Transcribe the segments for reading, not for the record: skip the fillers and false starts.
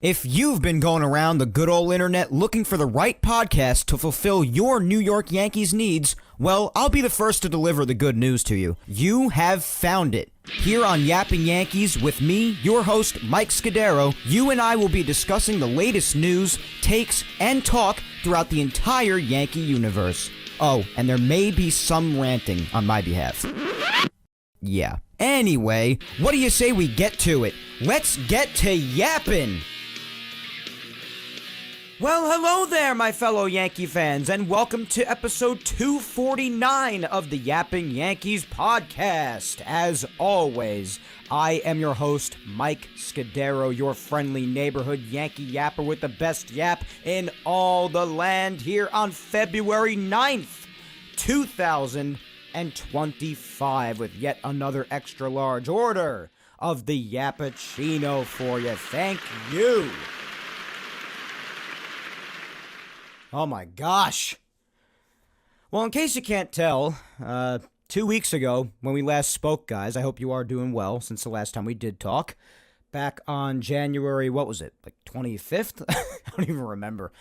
If you've been going around the good old internet looking for the right podcast to fulfill your New York Yankees needs, well, I'll be the first to deliver the good news to you. You have found it. Here on Yapping Yankees with me, your host, Mike Scudero, you and I will be discussing the latest news, takes, and talk throughout the entire Yankee universe. Oh, and there may be some ranting on my behalf. Yeah. Anyway, what do you say we get to it? Let's get to yapping! Well, hello there, my fellow Yankee fans, and welcome to episode 249 of the Yapping Yankees podcast. As always, I am your host, Mike Scudero, your friendly neighborhood Yankee yapper with the best yap in all the land here on February 9th, 2025, with yet another extra large order of the Yappuccino for you. Thank you. Oh my gosh. Well, in case you can't tell, 2 weeks ago when we last spoke, guys, I hope you are doing well since the last time we did talk. Back on January, what was it, like 25th? I don't even remember.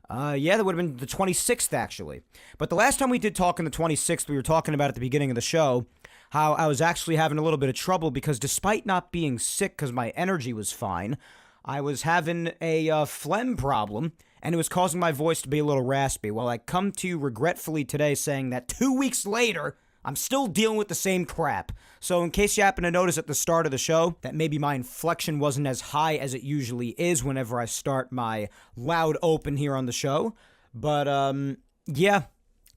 Yeah, that would have been the 26th, actually. But the last time we did talk on the 26th, we were talking about at the beginning of the show how I was actually having a little bit of trouble because despite not being sick because my energy was fine, I was having a phlegm problem, and it was causing my voice to be a little raspy. Well, I come to you regretfully today saying that 2 weeks later, I'm still dealing with the same crap. So in case you happen to notice at the start of the show that maybe my inflection wasn't as high as it usually is whenever I start my loud open here on the show. But, yeah,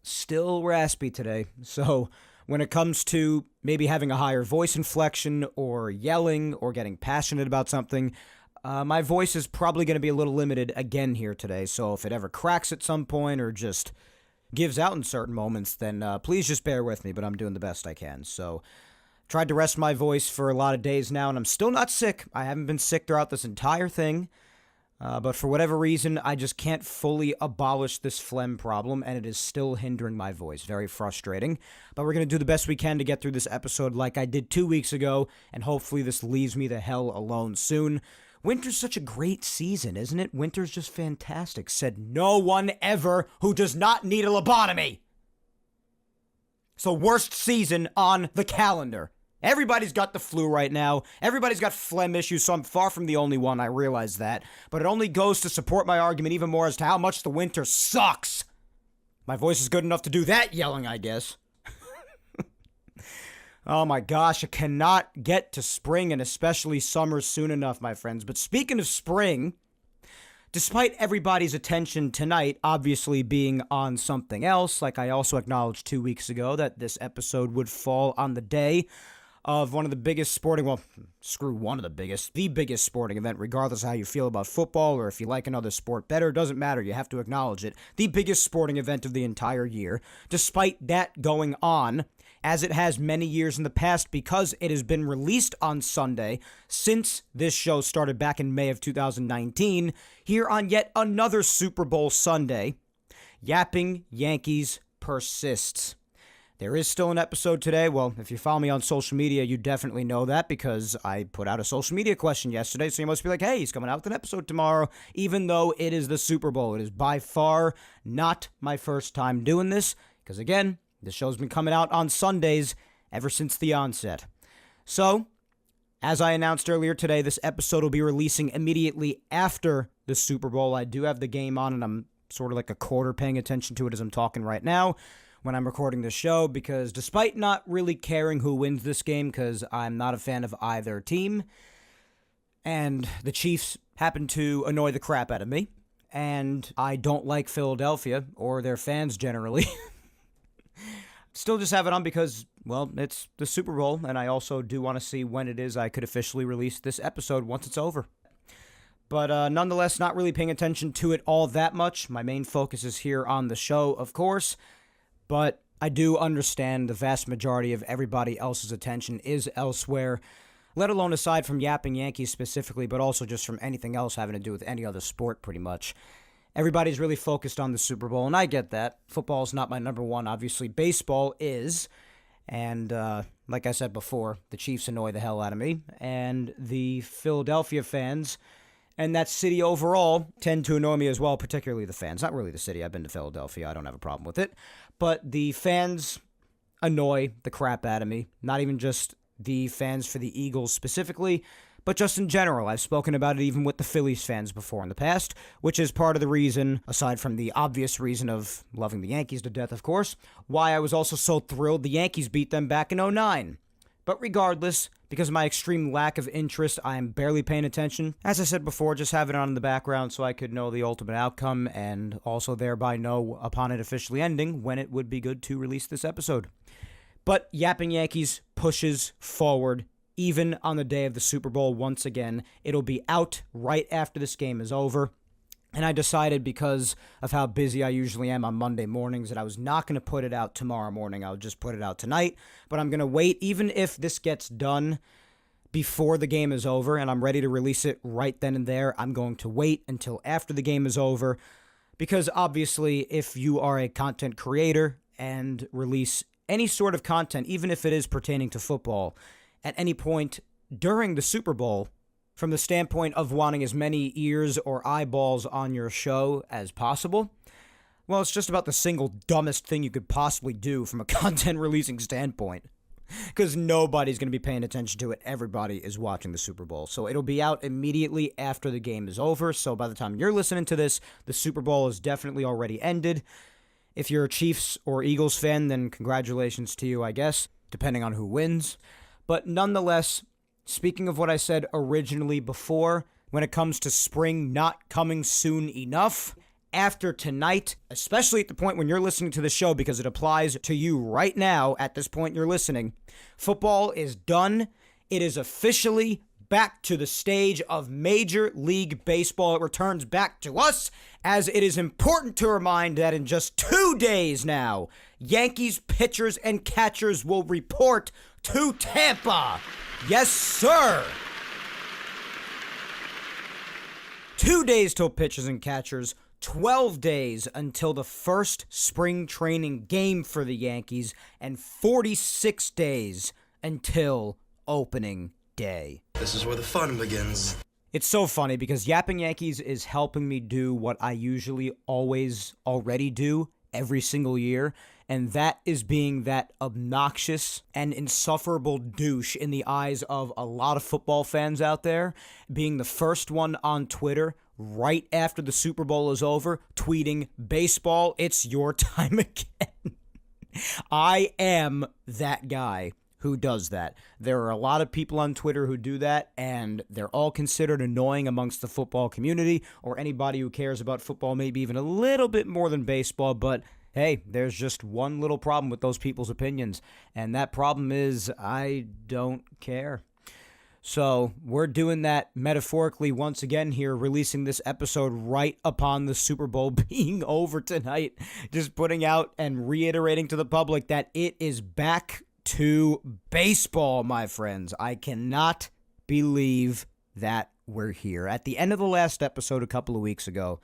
still raspy today. So when it comes to maybe having a higher voice inflection or yelling or getting passionate about something, my voice is probably going to be a little limited again here today, so if it ever cracks at some point or just gives out in certain moments, then please just bear with me, but I'm doing the best I can. So, tried to rest my voice for a lot of days now, and I'm still not sick. I haven't been sick throughout this entire thing, but for whatever reason, I just can't fully abolish this phlegm problem, and it is still hindering my voice. Very frustrating, but we're going to do the best we can to get through this episode like I did 2 weeks ago, and hopefully this leaves me the hell alone soon. Winter's such a great season, isn't it? Winter's just fantastic. Said no one ever who does not need a lobotomy. It's the worst season on the calendar. Everybody's got the flu right now. Everybody's got phlegm issues, so I'm far from the only one. I realize that. But it only goes to support my argument even more as to how much the winter sucks. My voice is good enough to do that yelling, I guess. Oh my gosh, I cannot get to spring and especially summer soon enough, my friends. But speaking of spring, despite everybody's attention tonight obviously being on something else, like I also acknowledged 2 weeks ago that this episode would fall on the day of one of the biggest sporting, well, screw one of the biggest sporting event, regardless of how you feel about football or if you like another sport better, it doesn't matter, you have to acknowledge it. The biggest sporting event of the entire year. Despite that going on, as it has many years in the past, because it has been released on Sunday since this show started back in May of 2019, here on yet another Super Bowl Sunday, Yapping Yankees persists. There is still an episode today. Well, if you follow me on social media, you definitely know that because I put out a social media question yesterday, so you must be like, hey, he's coming out with an episode tomorrow, even though it is the Super Bowl. It is by far not my first time doing this, because again, this show's been coming out on Sundays ever since the onset. So, as I announced earlier today, this episode will be releasing immediately after the Super Bowl. I do have the game on, and I'm sort of like a quarter paying attention to it as I'm talking right now when I'm recording this show, because despite not really caring who wins this game, because I'm not a fan of either team, and the Chiefs happen to annoy the crap out of me, and I don't like Philadelphia, or their fans generally, still just have it on because, well, it's the Super Bowl, and I also do want to see when it is I could officially release this episode once it's over. But nonetheless, not really paying attention to it all that much. My main focus is here on the show, of course, but I do understand the vast majority of everybody else's attention is elsewhere, let alone aside from Yapping Yankees specifically, but also just from anything else having to do with any other sport pretty much. Everybody's really focused on the Super Bowl, and I get that. Football's not my number one, obviously. Baseball is, and like I said before, the Chiefs annoy the hell out of me, and the Philadelphia fans, And that city overall tend to annoy me as well, particularly the fans. Not really the city. I've been to Philadelphia. I don't have a problem with it. But the fans annoy the crap out of me. Not even just the fans for the Eagles specifically, but just in general. I've spoken about it even with the Phillies fans before in the past, which is part of the reason, aside from the obvious reason of loving the Yankees to death, of course, why I was also so thrilled the Yankees beat them back in '09. But regardless, because of my extreme lack of interest, I am barely paying attention. As I said before, just have it on in the background so I could know the ultimate outcome and also thereby know upon it officially ending when it would be good to release this episode. But Yapping Yankees pushes forward even on the day of the Super Bowl once again. It'll be out right after this game is over. And I decided, because of how busy I usually am on Monday mornings, that I was not going to put it out tomorrow morning. I'll just put it out tonight. But I'm going to wait, even if this gets done before the game is over and I'm ready to release it right then and there, I'm going to wait until after the game is over. Because obviously, if you are a content creator and release any sort of content, even if it is pertaining to football, at any point during the Super Bowl, from the standpoint of wanting as many ears or eyeballs on your show as possible, well, it's just about the single dumbest thing you could possibly do from a content releasing standpoint. Because nobody's going to be paying attention to it. Everybody is watching the Super Bowl. So it'll be out immediately after the game is over. So by the time you're listening to this, the Super Bowl is definitely already ended. If you're a Chiefs or Eagles fan, then congratulations to you, I guess, depending on who wins. But nonetheless, speaking of what I said originally before, when it comes to spring not coming soon enough, after tonight, especially at the point when you're listening to the show, because it applies to you right now at this point you're listening, football is done. It is officially back to the stage of Major League Baseball. It returns back to us, as it is important to remind that in just 2 days now, Yankees pitchers and catchers will report to Tampa. Yes, sir. 2 days till pitchers and catchers, 12 days until the first spring training game for the Yankees, and 46 days until opening day. This is where the fun begins. It's so funny because Yapping Yankees is helping me do what I usually always already do every single year, and that is being that obnoxious and insufferable douche in the eyes of a lot of football fans out there, being the first one on Twitter right after the Super Bowl is over, tweeting, "Baseball, it's your time again." I am that guy who does that. There are a lot of people on Twitter who do that, and they're all considered annoying amongst the football community, or anybody who cares about football, maybe even a little bit more than baseball. But hey, there's just one little problem with those people's opinions, and that problem is I don't care. So we're doing that metaphorically once again here, releasing this episode right upon the Super Bowl being over tonight, just putting out and reiterating to the public that it is back to baseball, my friends. I cannot believe that we're here. At the end of the last episode a couple of weeks ago,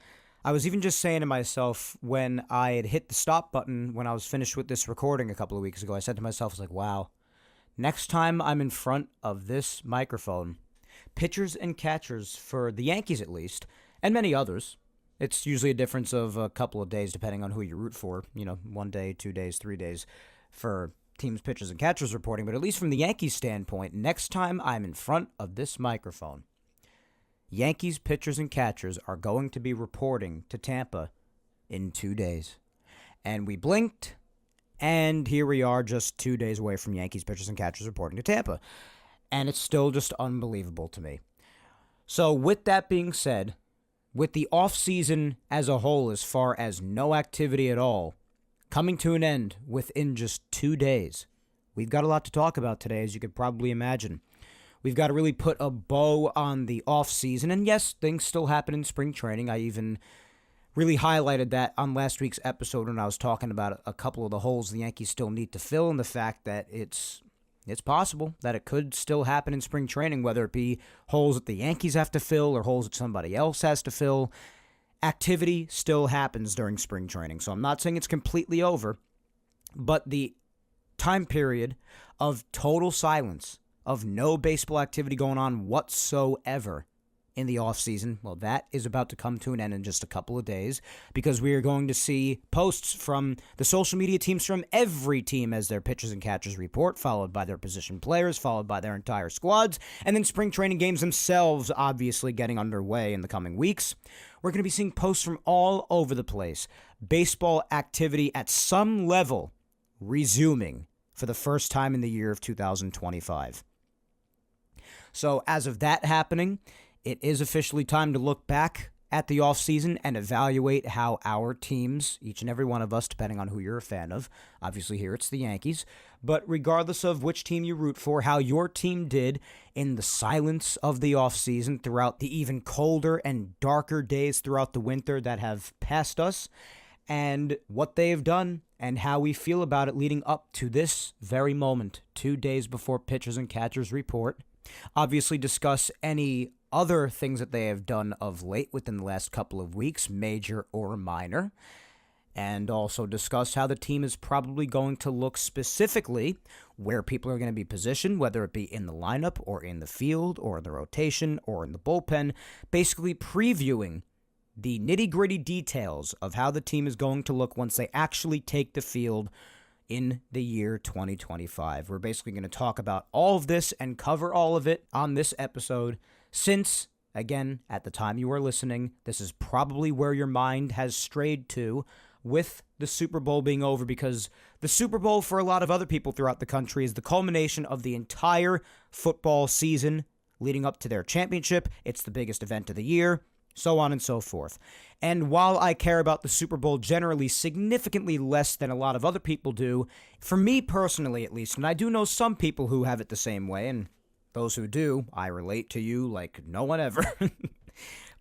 I was even just saying to myself, when I had hit the stop button when I was finished with this recording a couple of weeks ago, I said to myself, I was like, wow, next time I'm in front of this microphone, pitchers and catchers, for the Yankees at least, and many others, it's usually a difference of a couple of days depending on who you root for, 1 day, 2 days, 3 days for teams, pitchers, and catchers reporting, but at least from the Yankees standpoint, next time I'm in front of this microphone, Yankees pitchers and catchers are going to be reporting to Tampa in 2 days. And we blinked, and here we are just 2 days away from Yankees pitchers and catchers reporting to Tampa. And it's still just unbelievable to me. So with that being said, with the offseason as a whole, as far as no activity at all, coming to an end within just 2 days, we've got a lot to talk about today, as you could probably imagine. We've got to really put a bow on the offseason, and yes, things still happen in spring training. I even really highlighted that on last week's episode when I was talking about a couple of the holes the Yankees still need to fill, and the fact that it's possible that it could still happen in spring training, whether it be holes that the Yankees have to fill or holes that somebody else has to fill. Activity still happens during spring training, so I'm not saying it's completely over, but the time period of total silence, of no baseball activity going on whatsoever in the offseason, well, that is about to come to an end in just a couple of days because we are going to see posts from the social media teams from every team as their pitchers and catchers report, followed by their position players, followed by their entire squads, and then spring training games themselves obviously getting underway in the coming weeks. We're going to be seeing posts from all over the place. Baseball activity at some level resuming for the first time in the year of 2025. So as of that happening, it is officially time to look back at the offseason and evaluate how our teams, each and every one of us, depending on who you're a fan of, obviously here it's the Yankees, but regardless of which team you root for, how your team did in the silence of the offseason throughout the even colder and darker days throughout the winter that have passed us, and what they have done and how we feel about it leading up to this very moment, 2 days before pitchers and catchers report. Obviously discuss any other things that they have done of late within the last couple of weeks, major or minor, and also discuss how the team is probably going to look specifically, where people are going to be positioned, whether it be in the lineup or in the field or in the rotation or in the bullpen, basically previewing the nitty-gritty details of how the team is going to look once they actually take the field in the year 2025. We're basically going to talk about all of this and cover all of it on this episode since, again, at the time you are listening, this is probably where your mind has strayed to with the Super Bowl being over, because the Super Bowl for a lot of other people throughout the country is the culmination of the entire football season leading up to their championship. It's the biggest event of the year, so on and so forth. And while I care about the Super Bowl generally significantly less than a lot of other people do, for me personally at least, and I do know some people who have it the same way, and those who do, I relate to you like no one ever.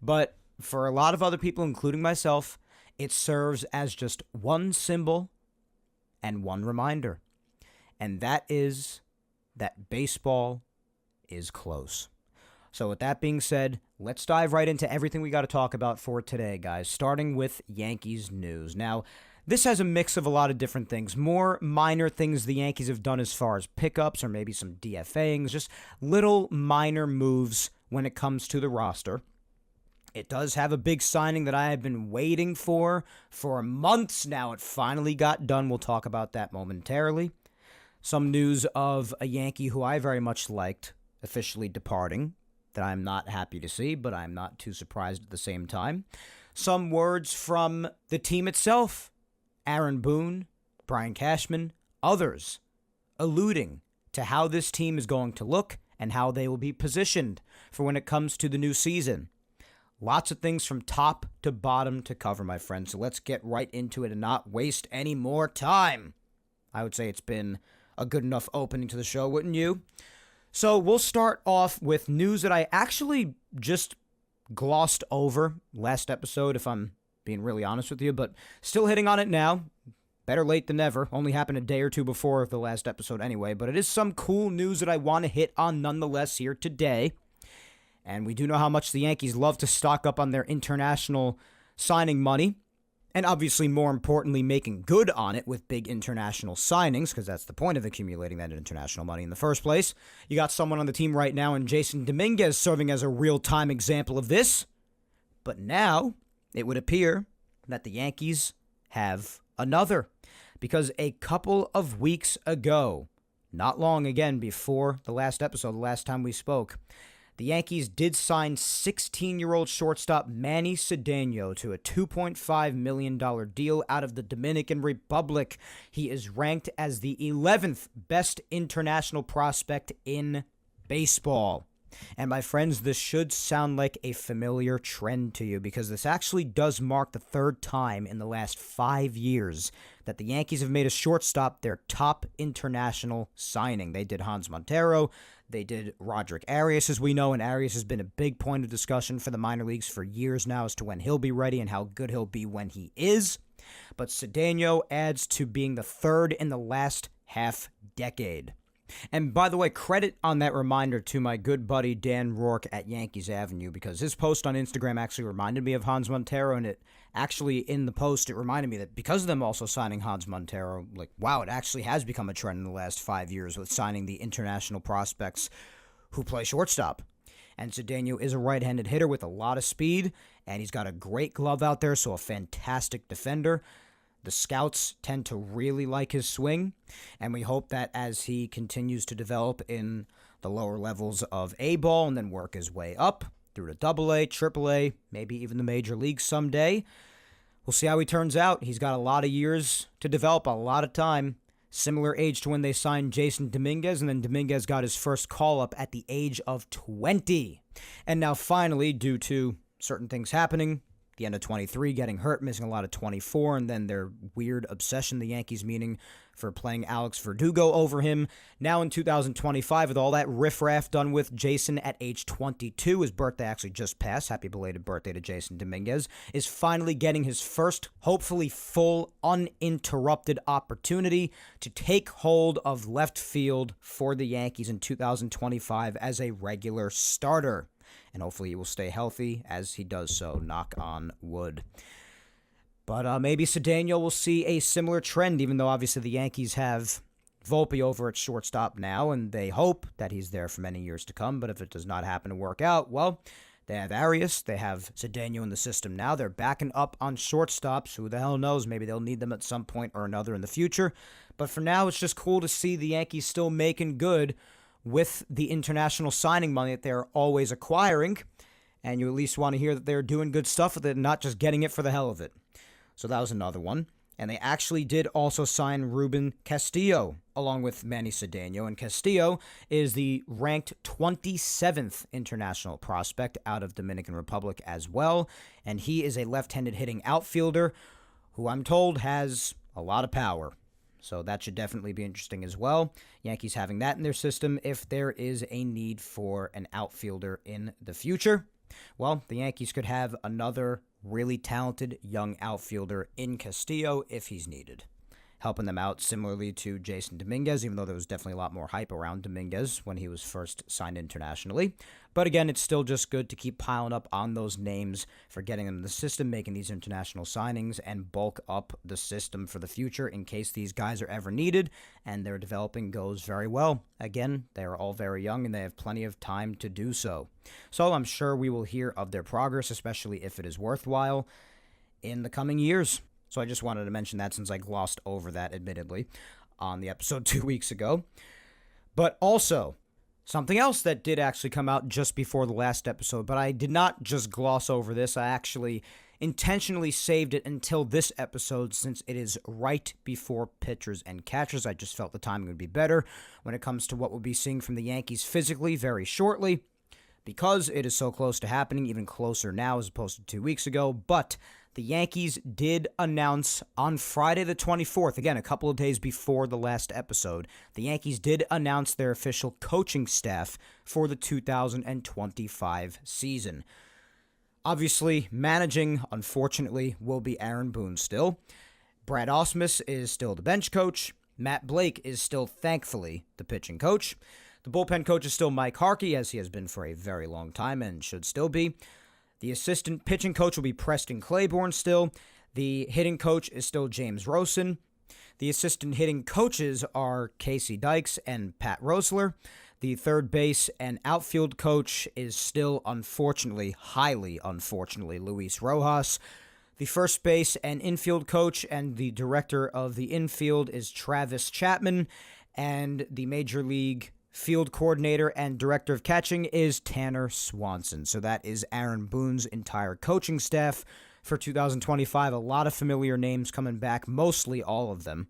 But for a lot of other people, including myself, it serves as just one symbol and one reminder. And that is that baseball is close. So with that being said, let's dive right into everything we got to talk about for today, guys, starting with Yankees news. Now, this has a mix of a lot of different things, more minor things the Yankees have done as far as pickups or maybe some DFAings, just little minor moves when it comes to the roster. It does have a big signing that I have been waiting for months now. It finally got done. We'll talk about that momentarily. Some news of a Yankee who I very much liked officially departing, that I'm not happy to see, but I'm not too surprised at the same time. Some words from the team itself, Aaron Boone, Brian Cashman, others, alluding to how this team is going to look and how they will be positioned for when it comes to the new season. Lots of things from top to bottom to cover, my friends, so let's get right into it and not waste any more time. I would say it's been a good enough opening to the show, wouldn't you? So we'll start off with news that I actually just glossed over last episode, if I'm being really honest with you, but still hitting on it now. Better late than never. Only happened a day or two before the last episode anyway, but it is some cool news that I want to hit on nonetheless here today. And we do know how much the Yankees love to stock up on their international signing money. And obviously, more importantly, making good on it with big international signings, because that's the point of accumulating that international money in the first place. You got someone on the team right now, and Jason Dominguez serving as a real-time example of this. But now, it would appear that the Yankees have another, because a couple of weeks ago, not long again before the last episode, the last time we spoke, the Yankees did sign 16-year-old shortstop Manny Cedeno to a $2.5 million deal out of the Dominican Republic. He is ranked as the 11th best international prospect in baseball. And my friends, this should sound like a familiar trend to you, because this actually does mark the third time in the last 5 years that the Yankees have made a shortstop their top international signing. They did Hans Montero. They did Roderick Arias, as we know, and Arias has been a big point of discussion for the minor leagues for years now as to when he'll be ready and how good he'll be when he is. But Cedeno adds to being the third in the last half decade. And by the way, credit on that reminder to my good buddy Dan Rourke at Yankees Avenue, because his post on Instagram actually reminded me of Hans Montero, and it actually, in the post, it reminded me that because of them also signing Hans Montero, like, wow, it actually has become a trend in the last 5 years with signing the international prospects who play shortstop. And Cedeno is a right-handed hitter with a lot of speed, and he's got a great glove out there, so a fantastic defender. The scouts tend to really like his swing, and we hope that as he continues to develop in the lower levels of A-ball and then work his way up through to AA, AAA, maybe even the major leagues someday, we'll see how he turns out. He's got a lot of years to develop, a lot of time. Similar age to when they signed Jason Dominguez, and then Dominguez got his first call-up at the age of 20. And now finally, due to certain things happening, the end of 23, getting hurt, missing a lot of 24, and then their weird obsession, the Yankees meaning for playing Alex Verdugo over him. Now in 2025, with all that riffraff done with Jason at age 22, his birthday actually just passed, happy belated birthday to Jason Dominguez, is finally getting his first, hopefully full, uninterrupted opportunity to take hold of left field for the Yankees in 2025 as a regular starter. And hopefully he will stay healthy as he does so, knock on wood. But maybe Cedeno will see a similar trend, even though obviously the Yankees have Volpe over at shortstop now, and they hope that he's there for many years to come. But if it does not happen to work out, well, they have Arias, they have Cedeno in the system now. They're backing up on shortstops. Who the hell knows? Maybe they'll need them at some point or another in the future. But for now, it's just cool to see the Yankees still making good with the international signing money that they're always acquiring, and you at least want to hear that they're doing good stuff with it and not just getting it for the hell of it. So that was another one. And they actually did also sign Ruben Castillo along with Manny Cedeno, and Castillo is the ranked 27th international prospect out of Dominican Republic as well, and he is a left-handed hitting outfielder who I'm told has a lot of power. So that should definitely be interesting as well. Yankees having that in their system if there is a need for an outfielder in the future. Well, the Yankees could have another really talented young outfielder in Castillo if he's needed, helping them out similarly to Jason Dominguez, even though there was definitely a lot more hype around Dominguez when he was first signed internationally. But again, it's still just good to keep piling up on those names for getting them in the system, making these international signings, and bulk up the system for the future in case these guys are ever needed, and their developing goes very well. Again, they are all very young, and they have plenty of time to do so. So I'm sure we will hear of their progress, especially if it is worthwhile, in the coming years. So I just wanted to mention that since I glossed over that, admittedly, on the episode 2 weeks ago. But also, something else that did actually come out just before the last episode, but I did not just gloss over this. I actually intentionally saved it until this episode since it is right before pitchers and catchers. I just felt the timing would be better when it comes to what we'll be seeing from the Yankees physically very shortly, because it is so close to happening, even closer now as opposed to 2 weeks ago. But the Yankees did announce on Friday the 24th, again, a couple of days before the last episode, the Yankees did announce their official coaching staff for the 2025 season. Obviously, managing, unfortunately, will be Aaron Boone still. Brad Ausmus is still the bench coach. Matt Blake is still, thankfully, the pitching coach. The bullpen coach is still Mike Harkey, as he has been for a very long time and should still be. The assistant pitching coach will be Preston Claiborne still. The hitting coach is still James Rosen. The assistant hitting coaches are Casey Dykes and Pat Rosler. The third base and outfield coach is still, unfortunately, highly unfortunately, Luis Rojas. The first base and infield coach and the director of the infield is Travis Chapman. And the Major League field coordinator and director of catching is Tanner Swanson. So that is Aaron Boone's entire coaching staff for 2025. A lot of familiar names coming back, mostly all of them.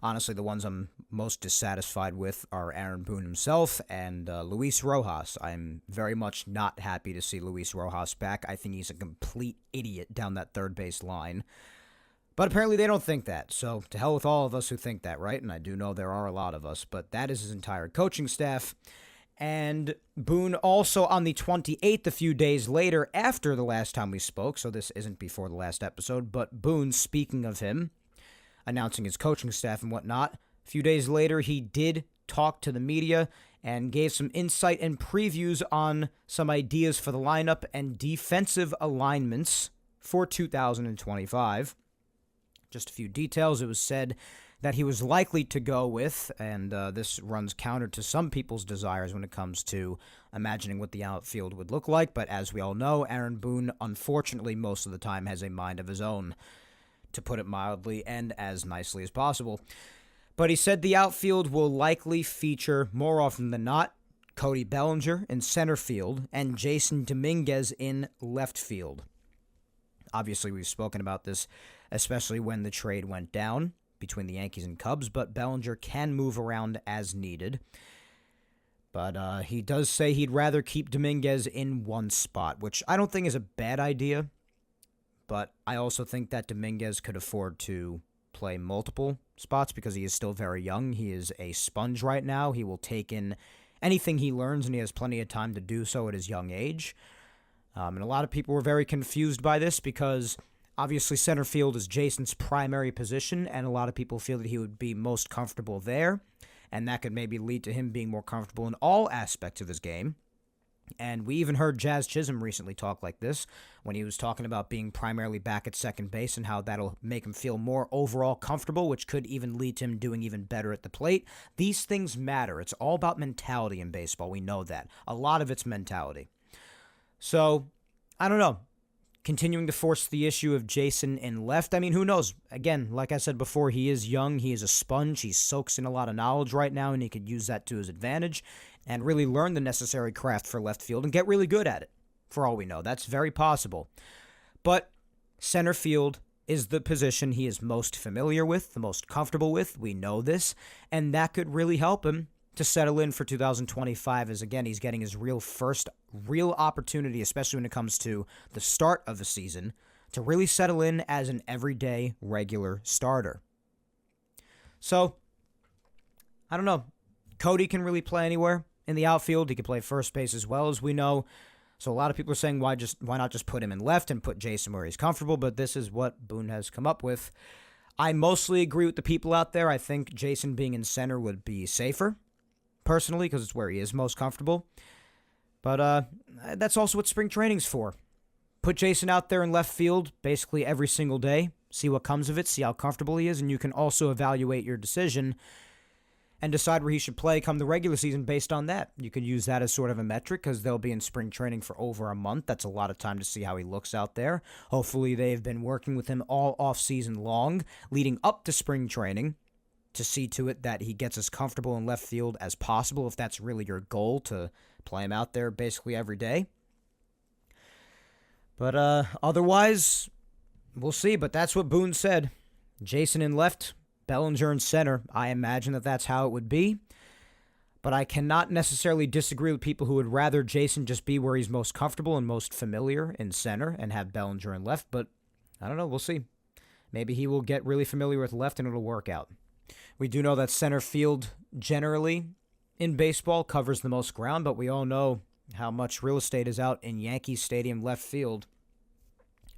Honestly, the ones I'm most dissatisfied with are Aaron Boone himself and Luis Rojas. I'm very much not happy to see Luis Rojas back. I think he's a complete idiot down that third base line. But apparently they don't think that, so to hell with all of us who think that, right? And I do know there are a lot of us, but that is his entire coaching staff. And Boone also on the 28th, a few days later after the last time we spoke, so this isn't before the last episode, but Boone, speaking of him, announcing his coaching staff and whatnot, a few days later he did talk to the media and gave some insight and previews on some ideas for the lineup and defensive alignments for 2025. Just a few details. It was said that he was likely to go with, and this runs counter to some people's desires when it comes to imagining what the outfield would look like. But as we all know, Aaron Boone, unfortunately, most of the time has a mind of his own, to put it mildly and as nicely as possible. But he said the outfield will likely feature, more often than not, Cody Bellinger in center field and Jason Dominguez in left field. Obviously, we've spoken about this, especially when the trade went down between the Yankees and Cubs, but Bellinger can move around as needed. But he does say he'd rather keep Dominguez in one spot, which I don't think is a bad idea. But I also think that Dominguez could afford to play multiple spots because he is still very young. He is a sponge right now. He will take in anything he learns, and he has plenty of time to do so at his young age. And a lot of people were very confused by this because obviously center field is Jason's primary position, and a lot of people feel that he would be most comfortable there, and that could maybe lead to him being more comfortable in all aspects of his game. And we even heard Jazz Chisholm recently talk like this when he was talking about being primarily back at second base and how that'll make him feel more overall comfortable, which could even lead to him doing even better at the plate. These things matter. It's all about mentality in baseball. We know that. A lot of it's mentality. So, I don't know. Continuing to force the issue of Jason in left, I mean, who knows? Again, like I said before, he is young. He is a sponge. He soaks in a lot of knowledge right now, and he could use that to his advantage and really learn the necessary craft for left field and get really good at it, for all we know. That's very possible. But center field is the position he is most familiar with, the most comfortable with. We know this, and that could really help him to settle in for 2025 as, again, he's getting his first real opportunity, especially when it comes to the start of the season, to really settle in as an everyday regular starter. So, I don't know. Cody can really play anywhere in the outfield. He can play first base as well, as we know. So a lot of people are saying, why not just put him in left and put Jason where he's comfortable? But this is what Boone has come up with. I mostly agree with the people out there. I think Jason being in center would be safer, personally, because it's where he is most comfortable. But that's also what spring training's for. Put Jason out there in left field basically every single day. See what comes of it. See how comfortable he is. And you can also evaluate your decision and decide where he should play come the regular season based on that. You could use that as sort of a metric because they'll be in spring training for over a month. That's a lot of time to see how he looks out there. Hopefully they've been working with him all offseason long, leading up to spring training, to see to it that he gets as comfortable in left field as possible, if that's really your goal, to play him out there basically every day. But otherwise, we'll see. But that's what Boone said. Jason in left, Bellinger in center. I imagine that that's how it would be. But I cannot necessarily disagree with people who would rather Jason just be where he's most comfortable and most familiar in center and have Bellinger in left. But I don't know. We'll see. Maybe he will get really familiar with left and it'll work out. We do know that center field generally in baseball covers the most ground, but we all know how much real estate is out in Yankee Stadium left field.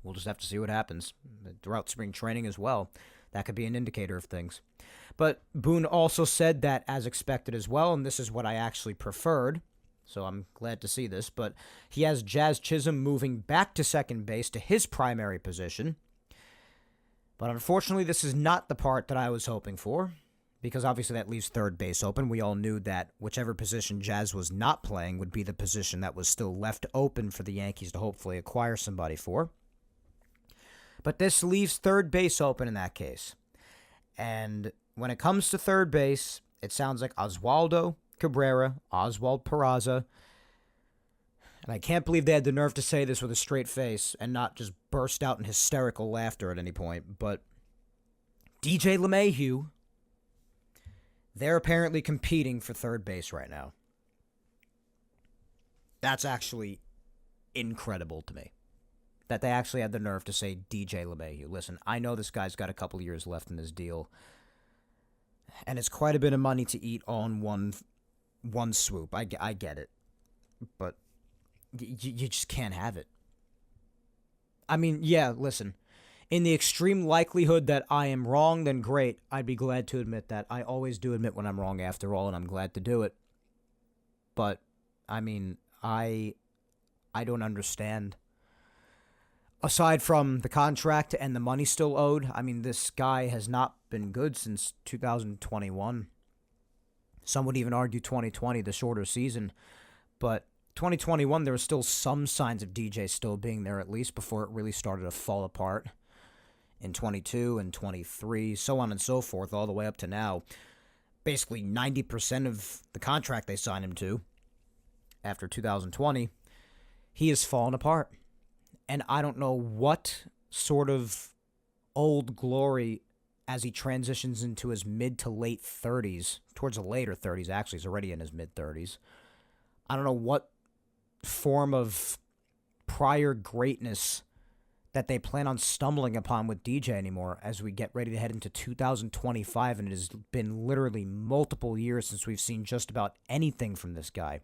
We'll just have to see what happens throughout spring training as well. That could be an indicator of things. But Boone also said that, as expected as well, and this is what I actually preferred, so I'm glad to see this, but he has Jazz Chisholm moving back to second base to his primary position. But unfortunately, this is not the part that I was hoping for, because obviously that leaves third base open. We all knew that whichever position Jazz was not playing would be the position that was still left open for the Yankees to hopefully acquire somebody for. But this leaves third base open in that case. And when it comes to third base, it sounds like Oswaldo Cabrera, Oswald Peraza, and I can't believe they had the nerve to say this with a straight face and not just burst out in hysterical laughter at any point, but DJ LeMahieu, they're apparently competing for third base right now. That's actually incredible to me, that they actually had the nerve to say DJ LeMahieu. Listen, I know this guy's got a couple years left in his deal, and it's quite a bit of money to eat on one swoop. I get it, but you just can't have it. I mean, yeah, listen, in the extreme likelihood that I am wrong, then great. I'd be glad to admit that. I always do admit when I'm wrong after all, and I'm glad to do it. But, I mean, I don't understand. Aside from the contract and the money still owed, I mean, this guy has not been good since 2021. Some would even argue 2020, the shorter season. But 2021, there were still some signs of DJ still being there, at least, before it really started to fall apart. In 22 and 23, so on and so forth, all the way up to now. Basically 90% of the contract they signed him to after 2020, he has fallen apart. And I don't know what sort of old glory as he transitions into his mid to late 30s, towards the later 30s, actually, he's already in his mid 30s. I don't know what form of prior greatness that they plan on stumbling upon with DJ anymore as we get ready to head into 2025, and it has been literally multiple years since we've seen just about anything from this guy.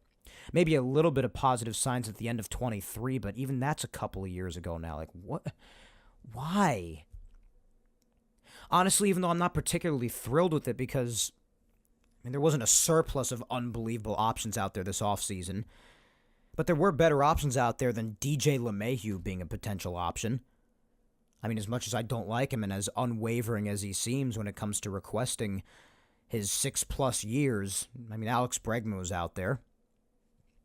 Maybe a little bit of positive signs at the end of 23, but even that's a couple of years ago now. Like, what? Why? Honestly, even though I'm not particularly thrilled with it because there wasn't a surplus of unbelievable options out there this offseason, but there were better options out there than DJ LeMahieu being a potential option. I mean, as much as I don't like him and as unwavering as he seems when it comes to requesting his 6+ years, I mean, Alex Bregman was out there.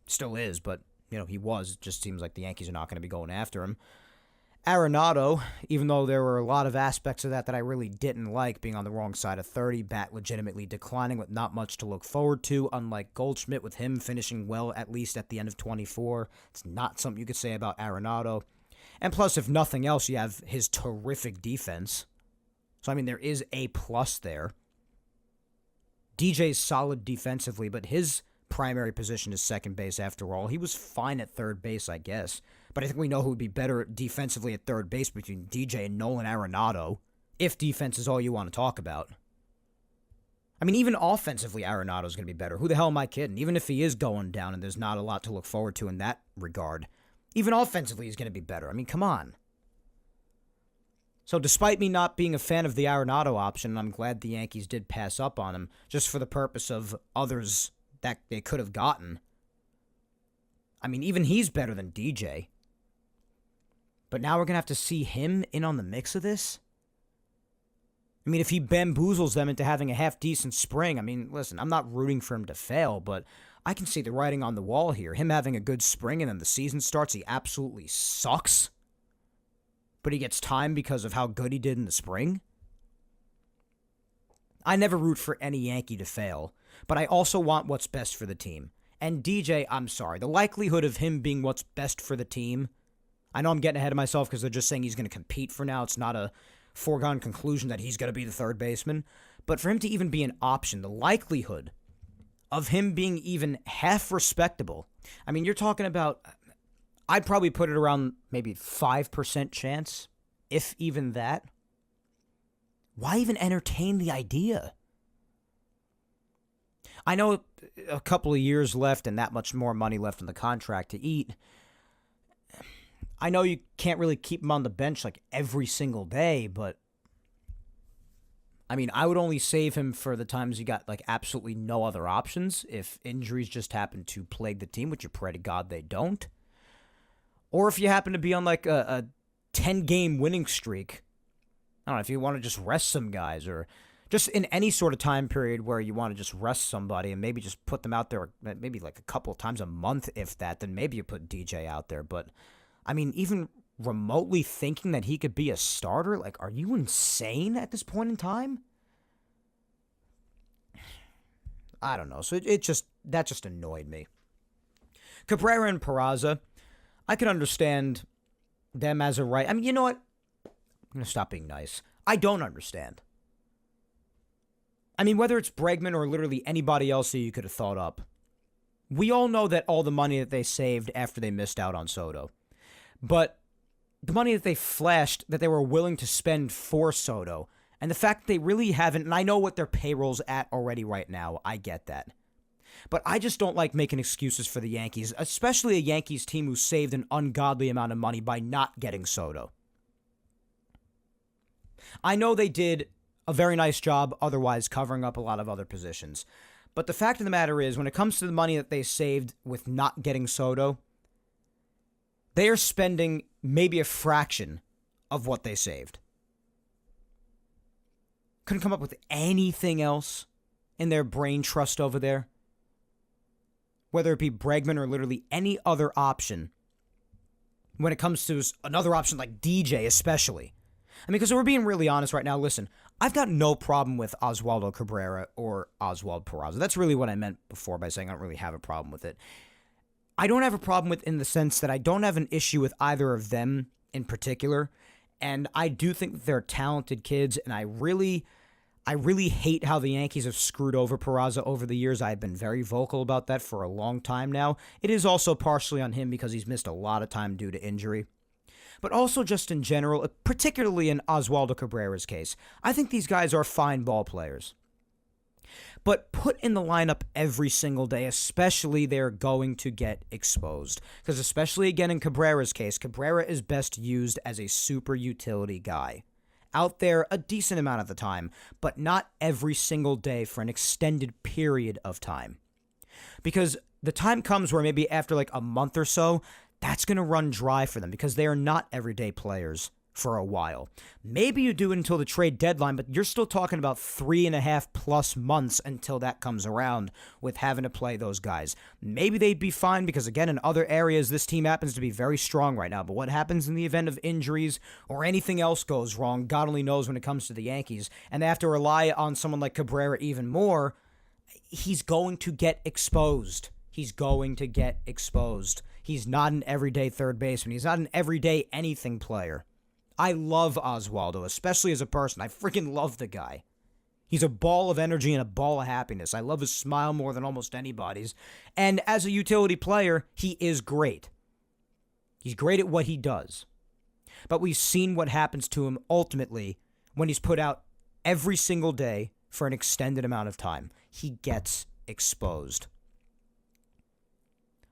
Still is, but, he was. It just seems like the Yankees are not going to be going after him. Arenado, even though there were a lot of aspects of that I really didn't like, being on the wrong side of 30, bat legitimately declining with not much to look forward to, unlike Goldschmidt with him finishing well at least at the end of 24. It's not something you could say about Arenado. And plus, if nothing else, you have his terrific defense. So, I mean, there is a plus there. DJ's solid defensively, but his primary position is second base after all. He was fine at third base, I guess. But I think we know who would be better defensively at third base between DJ and Nolan Arenado, if defense is all you want to talk about. I mean, even offensively, Arenado's going to be better. Who the hell am I kidding? Even if he is going down and there's not a lot to look forward to in that regard, even offensively he's going to be better. I mean, come on. So despite me not being a fan of the Arenado option, I'm glad the Yankees did pass up on him, just for the purpose of others that they could have gotten. I mean, even he's better than DJ. But now we're going to have to see him in on the mix of this? I mean, if he bamboozles them into having a half-decent spring, I mean, listen, I'm not rooting for him to fail, but I can see the writing on the wall here. Him having a good spring and then the season starts, he absolutely sucks. But he gets time because of how good he did in the spring? I never root for any Yankee to fail, but I also want what's best for the team. And DJ, I'm sorry, the likelihood of him being what's best for the team, I know I'm getting ahead of myself because they're just saying he's going to compete for now. It's not a foregone conclusion that he's going to be the third baseman. But for him to even be an option, the likelihood of him being even half respectable, I mean, you're talking about, I'd probably put it around maybe 5% chance, if even that. Why even entertain the idea? I know a couple of years left and that much more money left in the contract to eat. I know you can't really keep him on the bench like every single day, but I mean, I would only save him for the times you got like absolutely no other options if injuries just happen to plague the team, which you pray to God they don't. Or if you happen to be on like a 10-game winning streak. I don't know, if you want to just rest some guys or just in any sort of time period where you want to just rest somebody and maybe just put them out there maybe like a couple of times a month, if that, then maybe you put DJ out there. But, I mean, even remotely thinking that he could be a starter, like, are you insane at this point in time? I don't know. So that just annoyed me. Cabrera and Peraza, I can understand them as a right. I mean, you know what? I'm going to stop being nice. I don't understand. I mean, whether it's Bregman or literally anybody else that you could have thought up, we all know that all the money that they saved after they missed out on Soto. But the money that they flashed that they were willing to spend for Soto, and the fact that they really haven't, and I know what their payroll's at already right now, I get that. But I just don't like making excuses for the Yankees, especially a Yankees team who saved an ungodly amount of money by not getting Soto. I know they did a very nice job otherwise covering up a lot of other positions. But the fact of the matter is, when it comes to the money that they saved with not getting Soto, they are spending maybe a fraction of what they saved. Couldn't come up with anything else in their brain trust over there. Whether it be Bregman or literally any other option. When it comes to another option like DJ especially. I mean, because we're being really honest right now. Listen, I've got no problem with Oswaldo Cabrera or Oswald Peraza. That's really what I meant before by saying I don't really have a problem with it. I don't have a problem with in the sense that I don't have an issue with either of them in particular. And I do think that they're talented kids, and I really hate how the Yankees have screwed over Peraza over the years. I've been very vocal about that for a long time now. It is also partially on him because he's missed a lot of time due to injury. But also just in general, particularly in Oswaldo Cabrera's case, I think these guys are fine ball players. But put in the lineup every single day, especially they're going to get exposed. Because especially again in Cabrera's case, Cabrera is best used as a super utility guy. Out there a decent amount of the time, but not every single day for an extended period of time. Because the time comes where maybe after like a month or so, that's going to run dry for them because they are not everyday players for a while. Maybe you do it until the trade deadline, but you're still talking about 3.5+ months until that comes around with having to play those guys. Maybe they'd be fine because, again, in other areas, this team happens to be very strong right now. But what happens in the event of injuries or anything else goes wrong, God only knows when it comes to the Yankees, and they have to rely on someone like Cabrera even more, he's going to get exposed. He's going to get exposed. He's not an everyday third baseman. He's not an everyday anything player. I love Oswaldo, especially as a person. I freaking love the guy. He's a ball of energy and a ball of happiness. I love his smile more than almost anybody's. And as a utility player, he is great. He's great at what he does. But we've seen what happens to him ultimately when he's put out every single day for an extended amount of time. He gets exposed.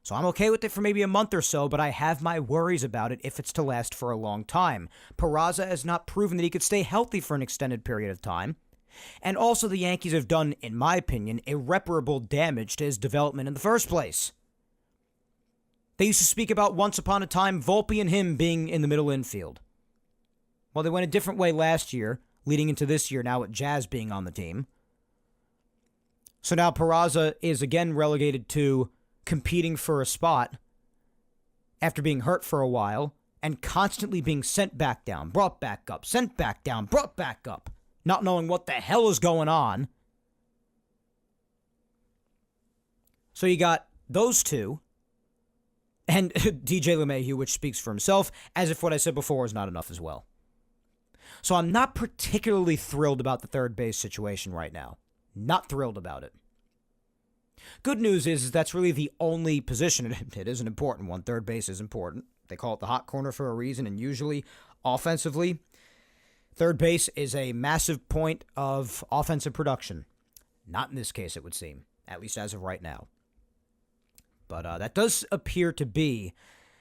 So I'm okay with it for maybe a month or so, but I have my worries about it if it's to last for a long time. Peraza has not proven that he could stay healthy for an extended period of time. And also the Yankees have done, in my opinion, irreparable damage to his development in the first place. They used to speak about once upon a time Volpe and him being in the middle infield. Well, they went a different way last year, leading into this year now with Jazz being on the team. So now Peraza is again relegated to competing for a spot after being hurt for a while and constantly being sent back down, brought back up, sent back down, brought back up, not knowing what the hell is going on. So you got those two and DJ LeMahieu, which speaks for himself, as if what I said before is not enough as well. So I'm not particularly thrilled about the third base situation right now. Not thrilled about it. Good news is that's really the only position. It is an important one. Third base is important. They call it the hot corner for a reason, and usually, offensively, third base is a massive point of offensive production. Not in this case, it would seem, at least as of right now. But that does appear to be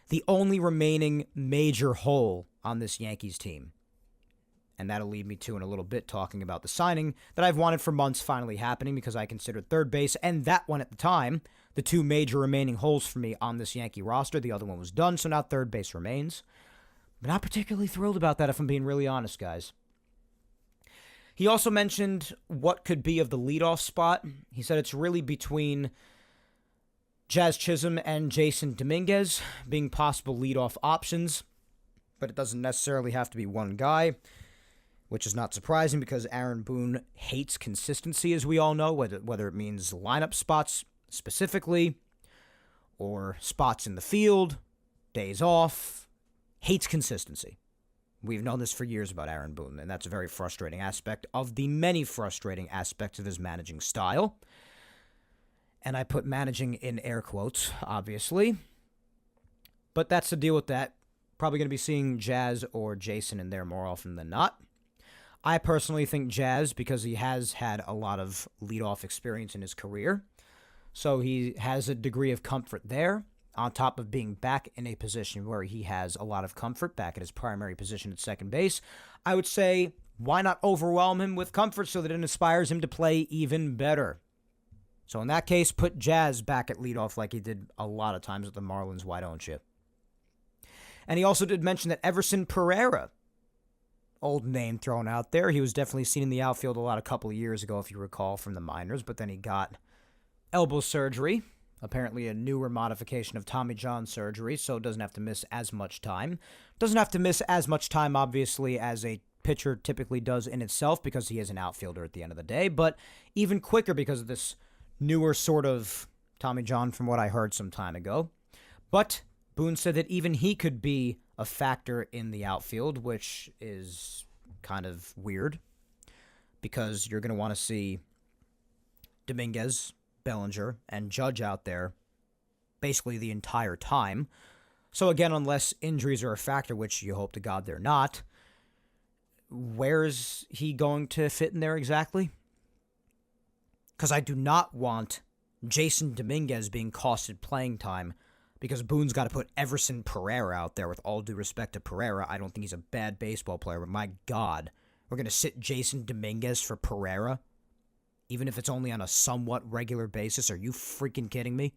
the only remaining major hole on this Yankees team. And that'll lead me to, in a little bit, talking about the signing that I've wanted for months finally happening because I considered third base and that one at the time the two major remaining holes for me on this Yankee roster. The other one was done, so now third base remains. But not particularly thrilled about that, if I'm being really honest, guys. He also mentioned what could be of the leadoff spot. He said it's really between Jazz Chisholm and Jason Dominguez being possible leadoff options, but it doesn't necessarily have to be one guy, which is not surprising because Aaron Boone hates consistency, as we all know, whether it means lineup spots specifically or spots in the field, days off, hates consistency. We've known this for years about Aaron Boone, and that's a very frustrating aspect of the many frustrating aspects of his managing style. And I put managing in air quotes, obviously. But that's the deal with that. Probably going to be seeing Jazz or Jason in there more often than not. I personally think Jazz because he has had a lot of leadoff experience in his career. So he has a degree of comfort there, on top of being back in a position where he has a lot of comfort, back at his primary position at second base. I would say, why not overwhelm him with comfort so that it inspires him to play even better? So in that case, put Jazz back at leadoff like he did a lot of times with the Marlins, why don't you? And he also did mention that Everson Pereira, old name thrown out there, he was definitely seen in the outfield a couple of years ago, if you recall, from the minors, but then he got elbow surgery, apparently a newer modification of Tommy John surgery, so doesn't have to miss as much time. Doesn't have to miss as much time, obviously, as a pitcher typically does in itself because he is an outfielder at the end of the day, but even quicker because of this newer sort of Tommy John from what I heard some time ago. But Boone said that even he could be a factor in the outfield, which is kind of weird because you're going to want to see Dominguez, Bellinger, and Judge out there basically the entire time. So again, unless injuries are a factor, which you hope to God they're not, where is he going to fit in there exactly? Because I do not want Jason Dominguez being costed playing time because Boone's got to put Everson Pereira out there. With all due respect to Pereira, I don't think he's a bad baseball player, but my God, we're going to sit Jason Dominguez for Pereira, even if it's only on a somewhat regular basis. Are you freaking kidding me?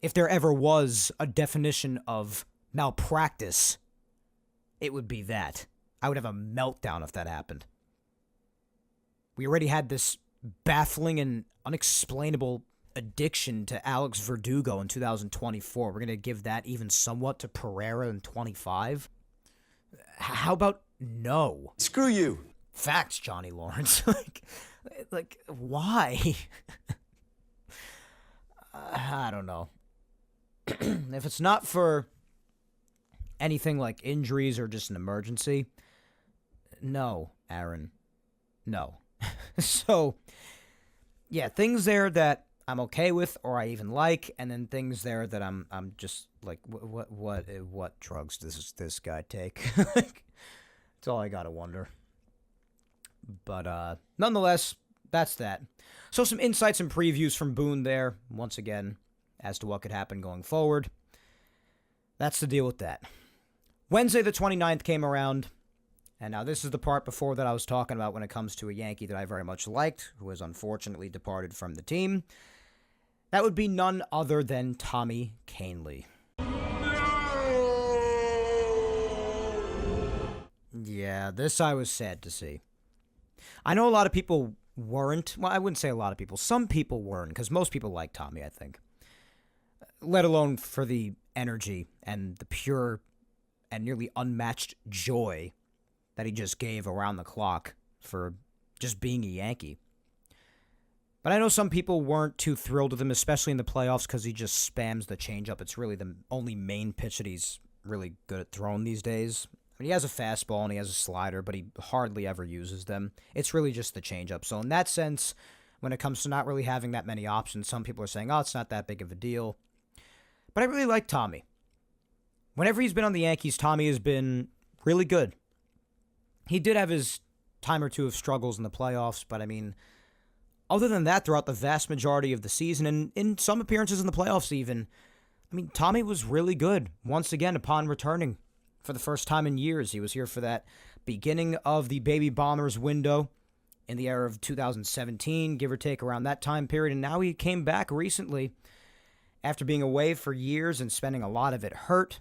If there ever was a definition of malpractice, it would be that. I would have a meltdown if that happened. We already had this baffling and unexplainable addiction to Alex Verdugo in 2024. We're going to give that even somewhat to Pereira in 25? How about no? Screw you. Facts, Johnny Lawrence. like, why? I don't know. If it's not for anything like injuries or just an emergency, no, Aaron. No. So, yeah, things there that I'm okay with or I even like, and then things there that I'm just like, what drugs does this guy take? That's all I gotta wonder. But nonetheless, that's that. So some insights and previews from Boone there, once again, as to what could happen going forward. That's the deal with that. Wednesday the 29th came around, and now this is the part before that I was talking about when it comes to a Yankee that I very much liked, who has unfortunately departed from the team. That would be none other than Tommy Kahnle. Yeah, this I was sad to see. I know a lot of people weren't. Well, I wouldn't say a lot of people. Some people weren't, because most people like Tommy, I think. Let alone for the energy and the pure and nearly unmatched joy that he just gave around the clock for just being a Yankee. But I know some people weren't too thrilled with him, especially in the playoffs, because he just spams the changeup. It's really the only main pitch that he's really good at throwing these days. I mean, he has a fastball and he has a slider, but he hardly ever uses them. It's really just the changeup. So in that sense, when it comes to not really having that many options, some people are saying, oh, it's not that big of a deal. But I really like Tommy. Whenever he's been on the Yankees, Tommy has been really good. He did have his time or two of struggles in the playoffs, but I mean, other than that, throughout the vast majority of the season, and in some appearances in the playoffs even, I mean, Tommy was really good, once again, upon returning for the first time in years. He was here for that beginning of the Baby Bombers window in the era of 2017, give or take around that time period, and now he came back recently after being away for years and spending a lot of it hurt,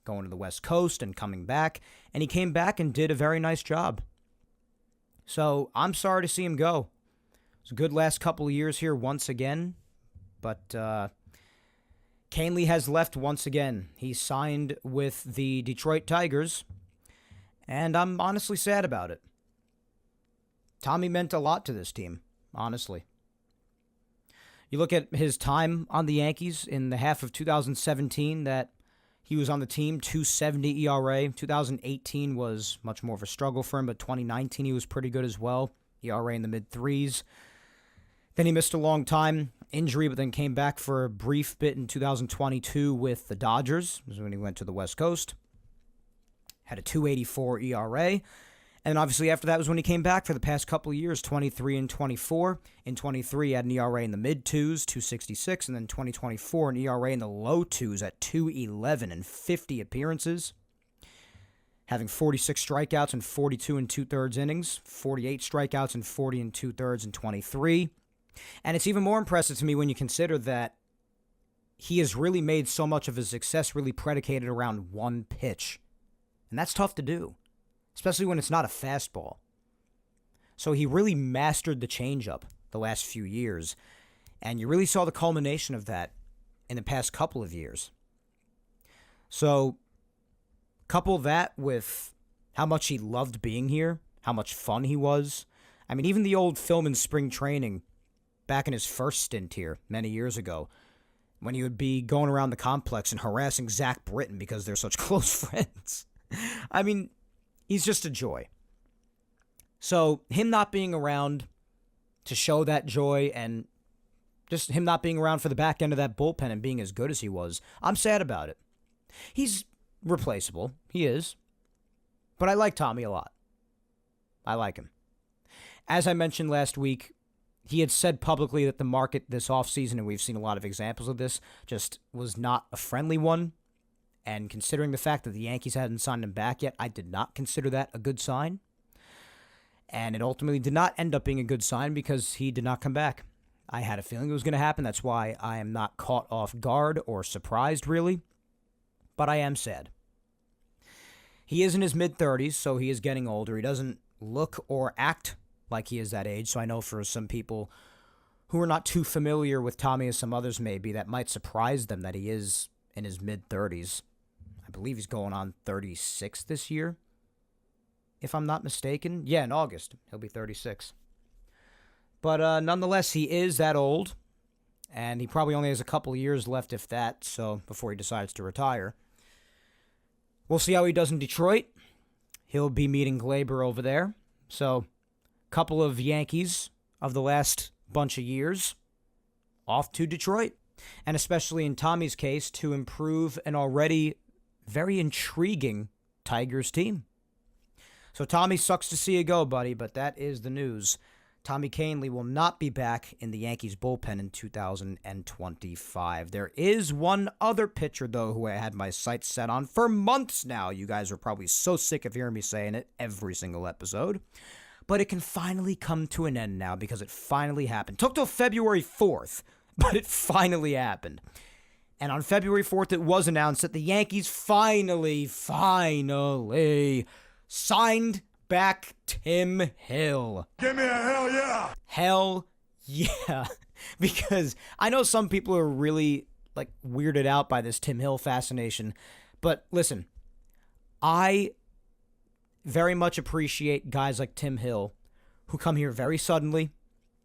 going to the West Coast and coming back, and he came back and did a very nice job. So I'm sorry to see him go. It was a good last couple of years here once again, but Kahnle has left once again. He signed with the Detroit Tigers, and I'm honestly sad about it. Tommy meant a lot to this team, honestly. You look at his time on the Yankees in the half of 2017 that he was on the team, 2.70 ERA. 2018 was much more of a struggle for him, but 2019 he was pretty good as well. ERA in the mid-threes. Then he missed a long time, injury, but then came back for a brief bit in 2022 with the Dodgers. This was when he went to the West Coast. Had a 2.84 ERA. And obviously after that was when he came back for the past couple of years, 23 and 24. In 23, he had an ERA in the mid-twos, 2.66, and then 2024, an ERA in the low twos at 2.11 in 50 appearances. Having 46 strikeouts and 42 and two-thirds innings, 48 strikeouts and 40 and two-thirds in 23. And it's even more impressive to me when you consider that he has really made so much of his success really predicated around one pitch. And that's tough to do, especially when it's not a fastball. So he really mastered the changeup the last few years, and you really saw the culmination of that in the past couple of years. So couple that with how much he loved being here, how much fun he was. I mean, even the old film in spring training back in his first stint here many years ago, when he would be going around the complex and harassing Zach Britton because they're such close friends. I mean, he's just a joy. So him not being around to show that joy, and just him not being around for the back end of that bullpen and being as good as he was, I'm sad about it. He's replaceable. He is. But I like Tommy a lot. I like him. As I mentioned last week, he had said publicly that the market this offseason, and we've seen a lot of examples of this, just was not a friendly one. And considering the fact that the Yankees hadn't signed him back yet, I did not consider that a good sign. And it ultimately did not end up being a good sign because he did not come back. I had a feeling it was going to happen. That's why I am not caught off guard or surprised, really. But I am sad. He is in his mid-30s, so he is getting older. He doesn't look or act like he is that age. So I know for some people who are not too familiar with Tommy as some others may be, that might surprise them that he is in his mid-30s. I believe he's going on 36 this year, if I'm not mistaken. Yeah, in August, he'll be 36. But nonetheless, he is that old, and he probably only has a couple of years left, if that, so before he decides to retire. We'll see how he does in Detroit. He'll be meeting Gleyber over there. So, couple of Yankees of the last bunch of years off to Detroit. And especially in Tommy's case, to improve an already very intriguing Tigers team. So Tommy, sucks to see you go, buddy, but that is the news. Tommy Kahnle will not be back in the Yankees bullpen in 2025. There is one other pitcher, though, who I had my sights set on for months now. You guys are probably so sick of hearing me saying it every single episode. But it can finally come to an end now because it finally happened. Took till February 4th, but it finally happened. And on February 4th, it was announced that the Yankees finally signed back Tim Hill. Give me a hell yeah! Hell yeah. Because I know some people are really weirded out by this Tim Hill fascination. But listen, I very much appreciate guys like Tim Hill who come here very suddenly.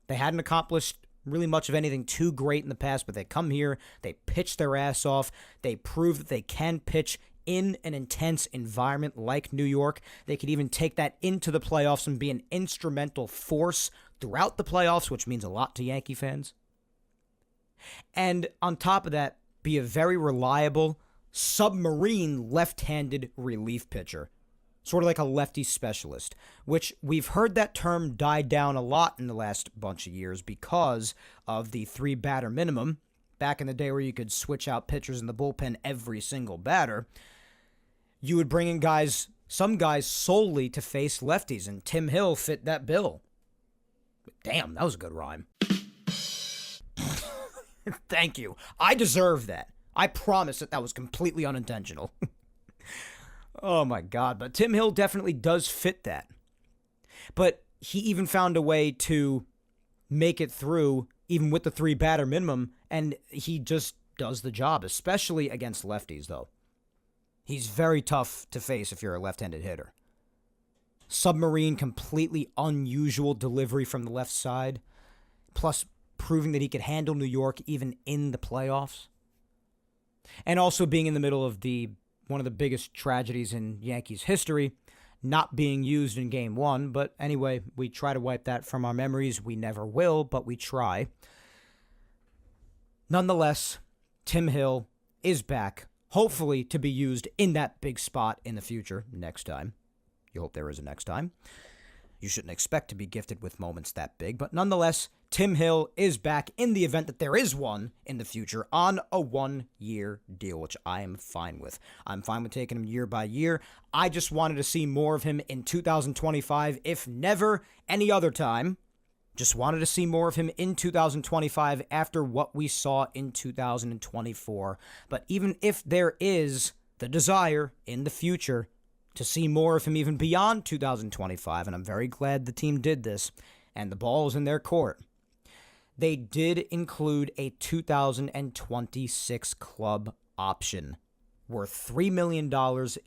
They hadn't accomplished really much of anything too great in the past, but they come here, they pitch their ass off, they prove that they can pitch in an intense environment like New York. They could even take that into the playoffs and be an instrumental force throughout the playoffs, which means a lot to Yankee fans. And on top of that, be a very reliable, submarine left-handed relief pitcher. Sort of like a lefty specialist, which we've heard that term die down a lot in the last bunch of years because of the 3-batter minimum. Back in the day where you could switch out pitchers in the bullpen every single batter, you would bring in some guys solely to face lefties, and Tim Hill fit that bill. Damn, that was a good rhyme. Thank you. I deserve that. I promise that was completely unintentional. Oh my God, but Tim Hill definitely does fit that. But he even found a way to make it through, even with the 3-batter minimum, and he just does the job, especially against lefties, though. He's very tough to face if you're a left-handed hitter. Submarine, completely unusual delivery from the left side, plus proving that he could handle New York even in the playoffs. And also being in the middle of one of the biggest tragedies in Yankees history, not being used in Game 1. But anyway, we try to wipe that from our memories. We never will, but we try. Nonetheless, Tim Hill is back, hopefully to be used in that big spot in the future next time. You hope there is a next time. You shouldn't expect to be gifted with moments that big, but nonetheless, Tim Hill is back in the event that there is one in the future on a 1-year deal, which I am fine with. I'm fine with taking him year by year. I just wanted to see more of him in 2025, if never any other time, Just wanted to see more of him in 2025 after what we saw in 2024. But even if there is the desire in the future to see more of him even beyond 2025, and I'm very glad the team did this, and the ball is in their court, they did include a 2026 club option worth $3 million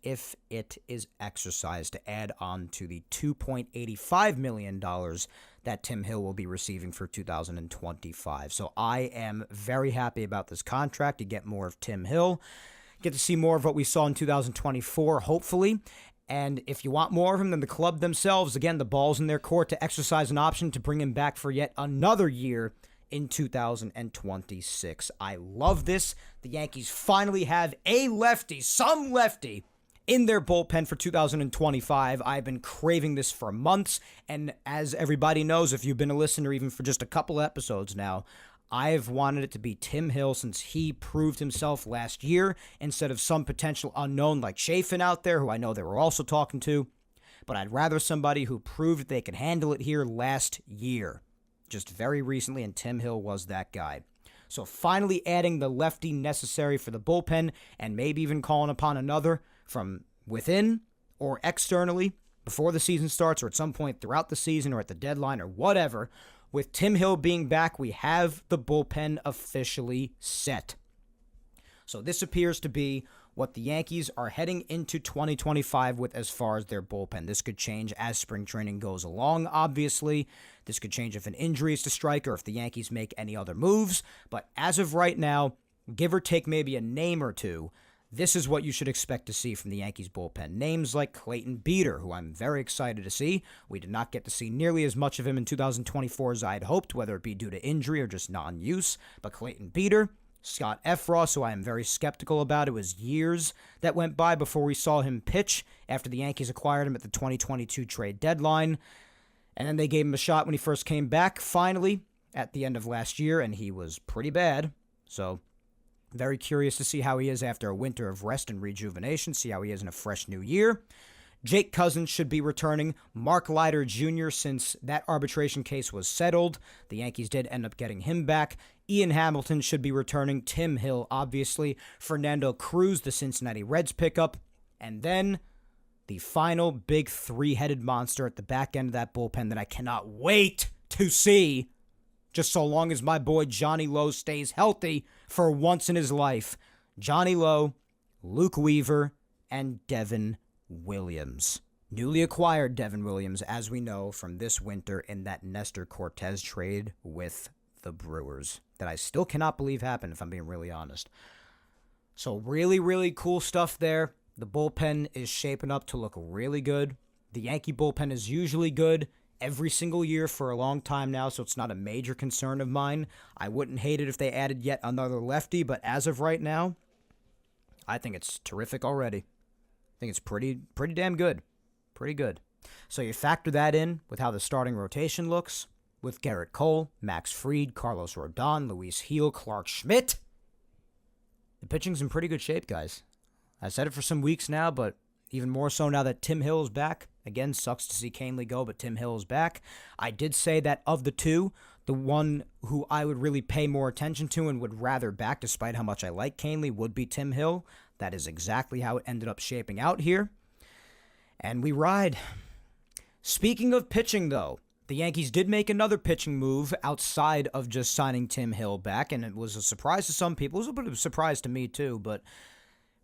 if it is exercised to add on to the $2.85 million that Tim Hill will be receiving for 2025. So I am very happy about this contract to get more of Tim Hill, get to see more of what we saw in 2024, hopefully. And if you want more of him, then the club themselves, again, the ball's in their court to exercise an option to bring him back for yet another year in 2026. I love this. The Yankees finally have a lefty, some lefty, in their bullpen for 2025. I've been craving this for months, and as everybody knows, if you've been a listener even for just a couple episodes now, I've wanted it to be Tim Hill since he proved himself last year instead of some potential unknown like Chafin out there, who I know they were also talking to. But I'd rather somebody who proved they could handle it here last year, just very recently, and Tim Hill was that guy. So finally adding the lefty necessary for the bullpen, and maybe even calling upon another from within or externally before the season starts or at some point throughout the season or at the deadline or whatever. With Tim Hill being back, we have the bullpen officially set. So this appears to be what the Yankees are heading into 2025 with as far as their bullpen. This could change as spring training goes along, obviously. This could change if an injury is to strike or if the Yankees make any other moves. But as of right now, give or take maybe a name or two, this is what you should expect to see from the Yankees bullpen. Names like Clayton Beeter, who I'm very excited to see. We did not get to see nearly as much of him in 2024 as I had hoped, whether it be due to injury or just non-use. But Clayton Beeter, Scott Efros, who I am very skeptical about. It was years that went by before we saw him pitch after the Yankees acquired him at the 2022 trade deadline. And then they gave him a shot when he first came back, finally, at the end of last year, and he was pretty bad. So very curious to see how he is after a winter of rest and rejuvenation, see how he is in a fresh new year. Jake Cousins should be returning. Mark Leiter Jr., since that arbitration case was settled, the Yankees did end up getting him back. Ian Hamilton should be returning. Tim Hill, obviously. Fernando Cruz, the Cincinnati Reds pickup. And then the final big three-headed monster at the back end of that bullpen that I cannot wait to see, just so long as my boy Johnny Lowe stays healthy for once in his life. Johnny Lowe, Luke Weaver, and Devin Williams. Newly acquired Devin Williams, as we know, from this winter in that Nestor Cortez trade with the Brewers, that I still cannot believe happened, if I'm being really honest. So really, really cool stuff there. The bullpen is shaping up to look really good. The Yankee bullpen is usually good every single year for a long time now, so it's not a major concern of mine. I wouldn't hate it if they added yet another lefty, but as of right now, I think it's terrific already. I think it's pretty damn good. Pretty good. So you factor that in with how the starting rotation looks, with Garrett Cole, Max Fried, Carlos Rodon, Luis Gil, Clark Schmidt. The pitching's in pretty good shape, guys. I've said it for some weeks now, but even more so now that Tim Hill is back. Again, sucks to see Kahnle go, but Tim Hill is back. I did say that of the two, the one who I would really pay more attention to and would rather back, despite how much I like Kahnle, would be Tim Hill. That is exactly how it ended up shaping out here. And we ride. Speaking of pitching, though, the Yankees did make another pitching move outside of just signing Tim Hill back, and it was a surprise to some people. It was a bit of a surprise to me, too, but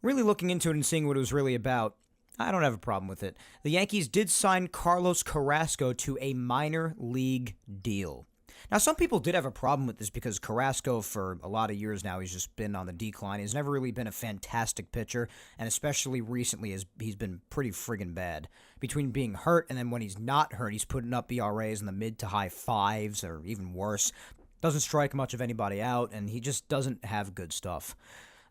really looking into it and seeing what it was really about, I don't have a problem with it. The Yankees did sign Carlos Carrasco to a minor league deal. Now, some people did have a problem with this because Carrasco, for a lot of years now, he's just been on the decline. He's never really been a fantastic pitcher, and especially recently, he's been pretty friggin' bad. Between being hurt and then when he's not hurt, he's putting up ERAs in the mid to high fives or even worse. Doesn't strike much of anybody out, and he just doesn't have good stuff.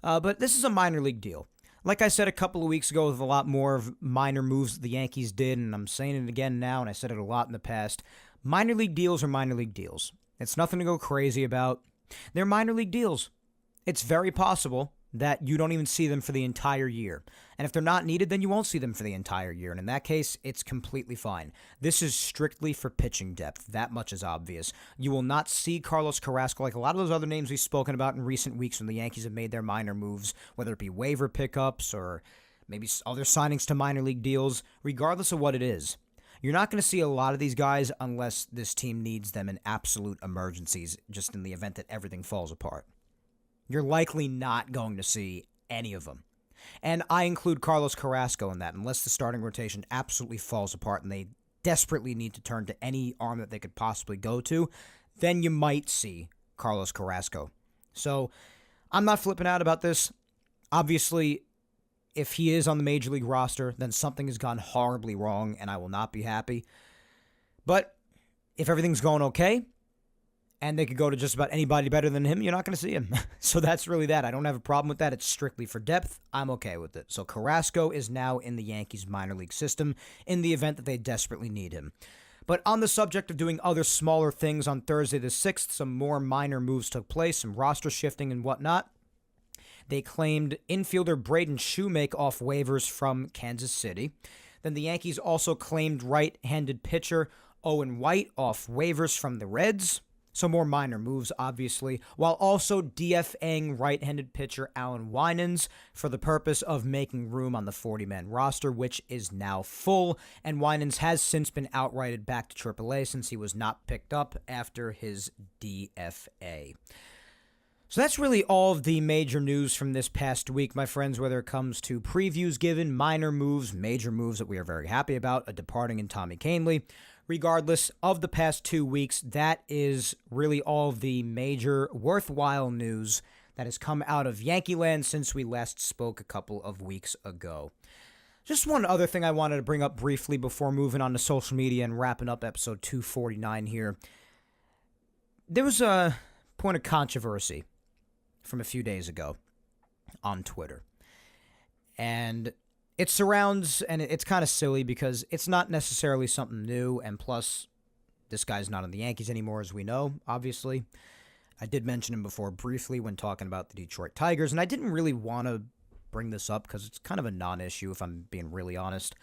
But this is a minor league deal. Like I said a couple of weeks ago with a lot more of minor moves that the Yankees did, and I'm saying it again now, and I said it a lot in the past, minor league deals are minor league deals. It's nothing to go crazy about. They're minor league deals. It's very possible that you don't even see them for the entire year. And if they're not needed, then you won't see them for the entire year. And in that case, it's completely fine. This is strictly for pitching depth. That much is obvious. You will not see Carlos Carrasco like a lot of those other names we've spoken about in recent weeks when the Yankees have made their minor moves, whether it be waiver pickups or maybe other signings to minor league deals. Regardless of what it is, you're not going to see a lot of these guys unless this team needs them in absolute emergencies, just in the event that everything falls apart. You're likely not going to see any of them. And I include Carlos Carrasco in that, unless the starting rotation absolutely falls apart and they desperately need to turn to any arm that they could possibly go to, then you might see Carlos Carrasco. So I'm not flipping out about this. Obviously, if he is on the Major League roster, then something has gone horribly wrong, and I will not be happy. But if everything's going okay, and they could go to just about anybody better than him, you're not going to see him. So that's really that. I don't have a problem with that. It's strictly for depth. I'm okay with it. So Carrasco is now in the Yankees minor league system in the event that they desperately need him. But on the subject of doing other smaller things, on Thursday the 6th, some more minor moves took place, some roster shifting and whatnot. They claimed infielder Braden Shoemake off waivers from Kansas City. Then the Yankees also claimed right-handed pitcher Owen White off waivers from the Reds. So more minor moves, obviously, while also DFAing right-handed pitcher Alan Winans for the purpose of making room on the 40-man roster, which is now full, and Winans has since been outrighted back to AAA since he was not picked up after his DFA. So that's really all of the major news from this past week, my friends, whether it comes to previews given, minor moves, major moves that we are very happy about, a departing in Tommy Kahnle. Regardless of the past 2 weeks, that is really all of the major worthwhile news that has come out of Yankee land since we last spoke a couple of weeks ago. Just one other thing I wanted to bring up briefly before moving on to social media and wrapping up episode 249 here. There was a point of controversy from a few days ago on Twitter. And it surrounds, and it's kind of silly because it's not necessarily something new, and plus, this guy's not on the Yankees anymore, as we know, obviously. I did mention him before briefly when talking about the Detroit Tigers, and I didn't really want to bring this up because it's kind of a non-issue, if I'm being really honest.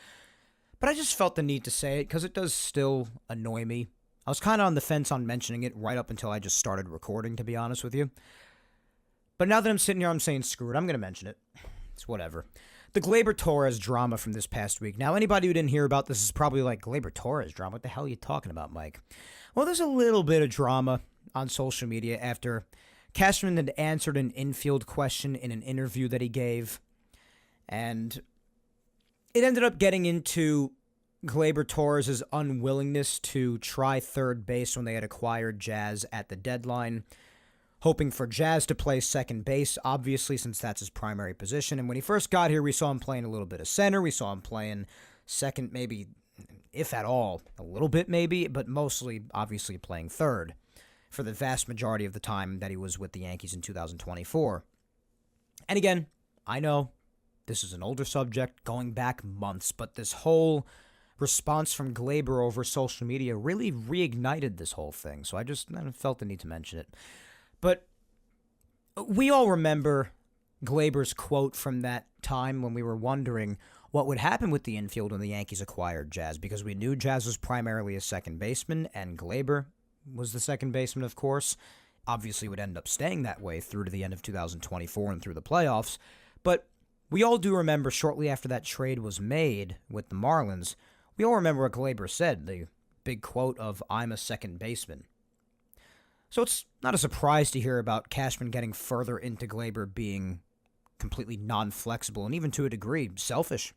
But I just felt the need to say it because it does still annoy me. I was kind of on the fence on mentioning it right up until I just started recording, to be honest with you. But now that I'm sitting here, I'm saying screw it. I'm going to mention it. It's whatever. The Gleyber Torres drama from this past week. Now, anybody who didn't hear about this is probably like, Gleyber Torres drama? What the hell are you talking about, Mike? Well, there's a little bit of drama on social media after Cashman had answered an infield question in an interview that he gave. And it ended up getting into Gleyber Torres' unwillingness to try third base when they had acquired Jazz at the deadline, hoping for Jazz to play second base, obviously, since that's his primary position. And when he first got here, we saw him playing a little bit of center. We saw him playing second, maybe, if at all, a little bit maybe, but mostly, obviously, playing third for the vast majority of the time that he was with the Yankees in 2024. And again, I know this is an older subject going back months, but this whole response from Gleyber over social media really reignited this whole thing. So I felt the need to mention it. But we all remember Gleyber's quote from that time when we were wondering what would happen with the infield when the Yankees acquired Jazz, because we knew Jazz was primarily a second baseman, and Gleyber was the second baseman, of course. Obviously would end up staying that way through to the end of 2024 and through the playoffs. But we all do remember shortly after that trade was made with the Marlins, we all remember what Gleyber said, the big quote of, "I'm a second baseman." So it's not a surprise to hear about Cashman getting further into Gleyber being completely non-flexible and even to a degree selfish.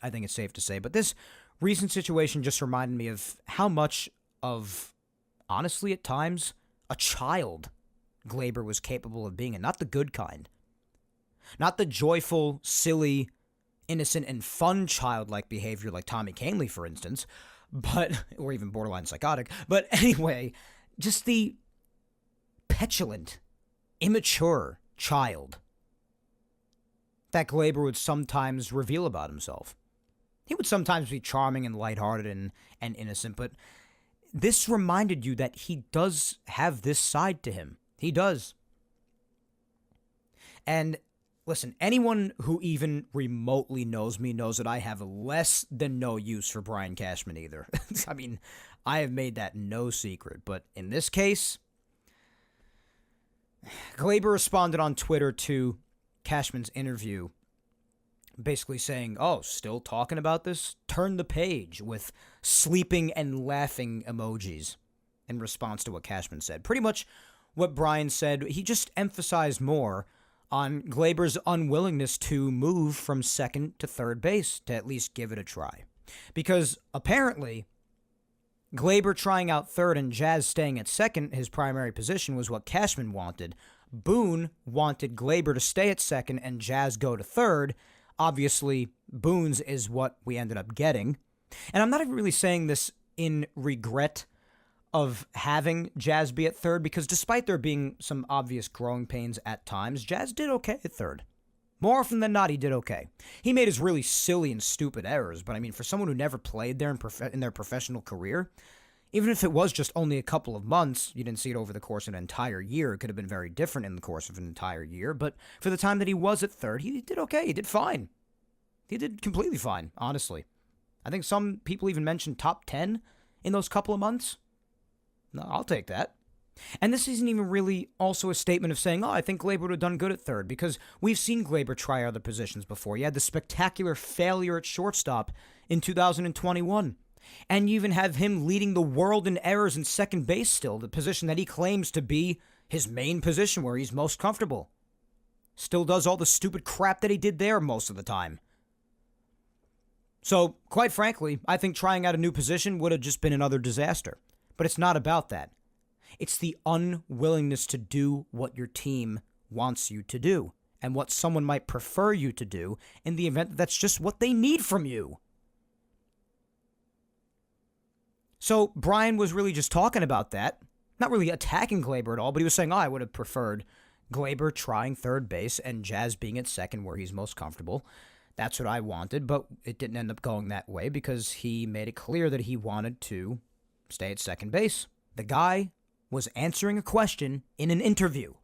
I think it's safe to say. But this recent situation just reminded me of how much of, honestly at times, a child Gleyber was capable of being, and not the good kind. Not the joyful, silly, innocent, and fun childlike behavior like Tommy Kahnle, for instance, or even borderline psychotic. But anyway, just the petulant, immature child that Gleyber would sometimes reveal about himself. He would sometimes be charming and lighthearted and innocent, but this reminded you that he does have this side to him. He does. And listen, anyone who even remotely knows me knows that I have less than no use for Brian Cashman either. I mean, I have made that no secret. But in this case, Gleyber responded on Twitter to Cashman's interview, basically saying, oh, still talking about this? Turn the page, with sleeping and laughing emojis in response to what Cashman said. Pretty much what Brian said. He just emphasized more on Gleyber's unwillingness to move from second to third base, to at least give it a try. Because apparently, Gleyber trying out third and Jazz staying at second, his primary position, was what Cashman wanted. Boone wanted Gleyber to stay at second and Jazz go to third. Obviously, Boone's is what we ended up getting. And I'm not even really saying this in regret of having Jazz be at third, because despite there being some obvious growing pains at times, Jazz did okay at third. More often than not, he did okay. He made his really silly and stupid errors, but I mean, for someone who never played there in their professional career, even if it was just only a couple of months, you didn't see it over the course of an entire year. It could have been very different in the course of an entire year, but for the time that he was at third, he did okay. He did fine. He did completely fine, honestly. I think some people even mentioned top 10 in those couple of months. No, I'll take that. And this isn't even really also a statement of saying, oh, I think Gleyber would have done good at third, because we've seen Gleyber try other positions before. He had the spectacular failure at shortstop in 2021. And you even have him leading the world in errors in second base still, the position that he claims to be his main position where he's most comfortable. Still does all the stupid crap that he did there most of the time. So, quite frankly, I think trying out a new position would have just been another disaster. But it's not about that. It's the unwillingness to do what your team wants you to do, and what someone might prefer you to do in the event that that's just what they need from you. So Brian was really just talking about that, not really attacking Gleyber at all, but he was saying, oh, I would have preferred Gleyber trying third base and Jazz being at second where he's most comfortable. That's what I wanted, but it didn't end up going that way because he made it clear that he wanted to stay at second base. The guy was answering a question in an interview.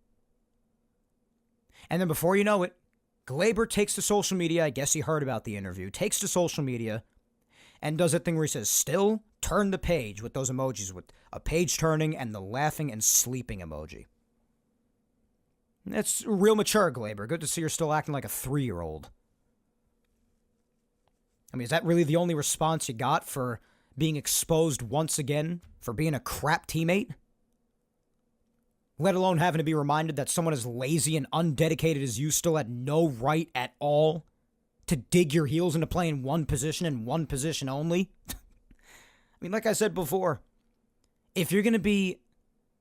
And then before you know it, Gleyber takes to social media, I guess he heard about the interview, takes to social media and does that thing where he says, still turn the page, with those emojis, with a page turning and the laughing and sleeping emoji. That's real mature, Gleyber. Good to see you're still acting like a 3-year-old. I mean, is that really the only response you got for being exposed once again for being a crap teammate? Let alone having to be reminded that someone as lazy and undedicated as you still had no right at all to dig your heels into playing one position and one position only. I mean, like I said before, if you're going to be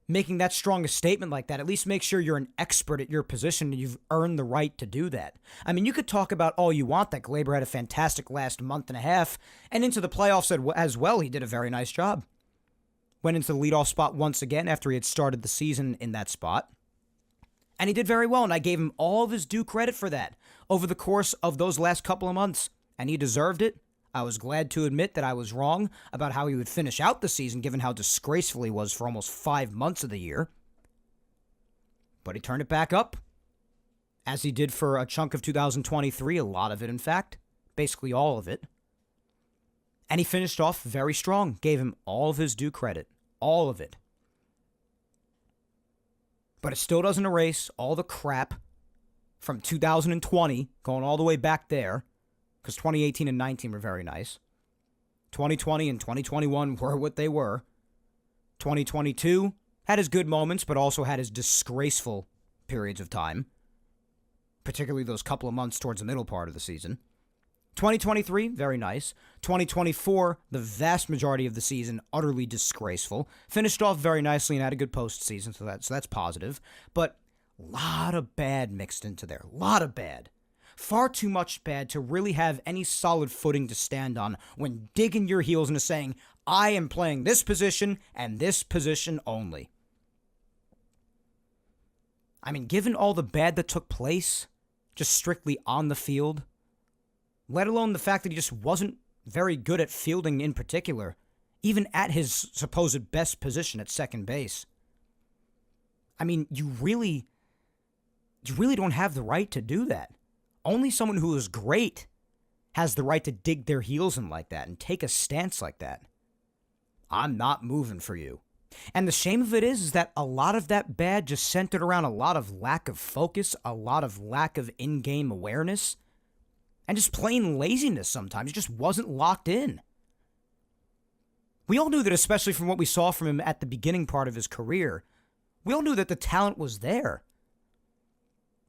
making that strong a statement like that, at least make sure you're an expert at your position and you've earned the right to do that. I mean, you could talk about all you want that Gleyber had a fantastic last month and a half, and into the playoffs as well, he did a very nice job. Went into the leadoff spot once again after he had started the season in that spot. And he did very well, and I gave him all of his due credit for that over the course of those last couple of months, and he deserved it. I was glad to admit that I was wrong about how he would finish out the season, given how disgraceful he was for almost 5 months of the year. But he turned it back up, as he did for a chunk of 2023, a lot of it, in fact, basically all of it. And he finished off very strong, gave him all of his due credit, all of it. But it still doesn't erase all the crap from 2020, going all the way back there, because 2018 and 19 were very nice. 2020 and 2021 were what they were. 2022 had his good moments, but also had his disgraceful periods of time, particularly those couple of months towards the middle part of the season. 2023, very nice. 2024, the vast majority of the season, utterly disgraceful. Finished off very nicely and had a good postseason, so that's positive. But a lot of bad mixed into there. A lot of bad. Far too much bad to really have any solid footing to stand on when digging your heels into saying, I am playing this position and this position only. I mean, given all the bad that took place, just strictly on the field, let alone the fact that he just wasn't very good at fielding in particular, even at his supposed best position at second base. I mean, you really You really don't have the right to do that. Only someone who is great has the right to dig their heels in like that and take a stance like that. I'm not moving for you. And the shame of it is that a lot of that bad just centered around a lot of lack of focus, a lot of lack of in-game awareness, and just plain laziness sometimes. He just wasn't locked in. We all knew that, especially from what we saw from him at the beginning part of his career. We all knew that the talent was there.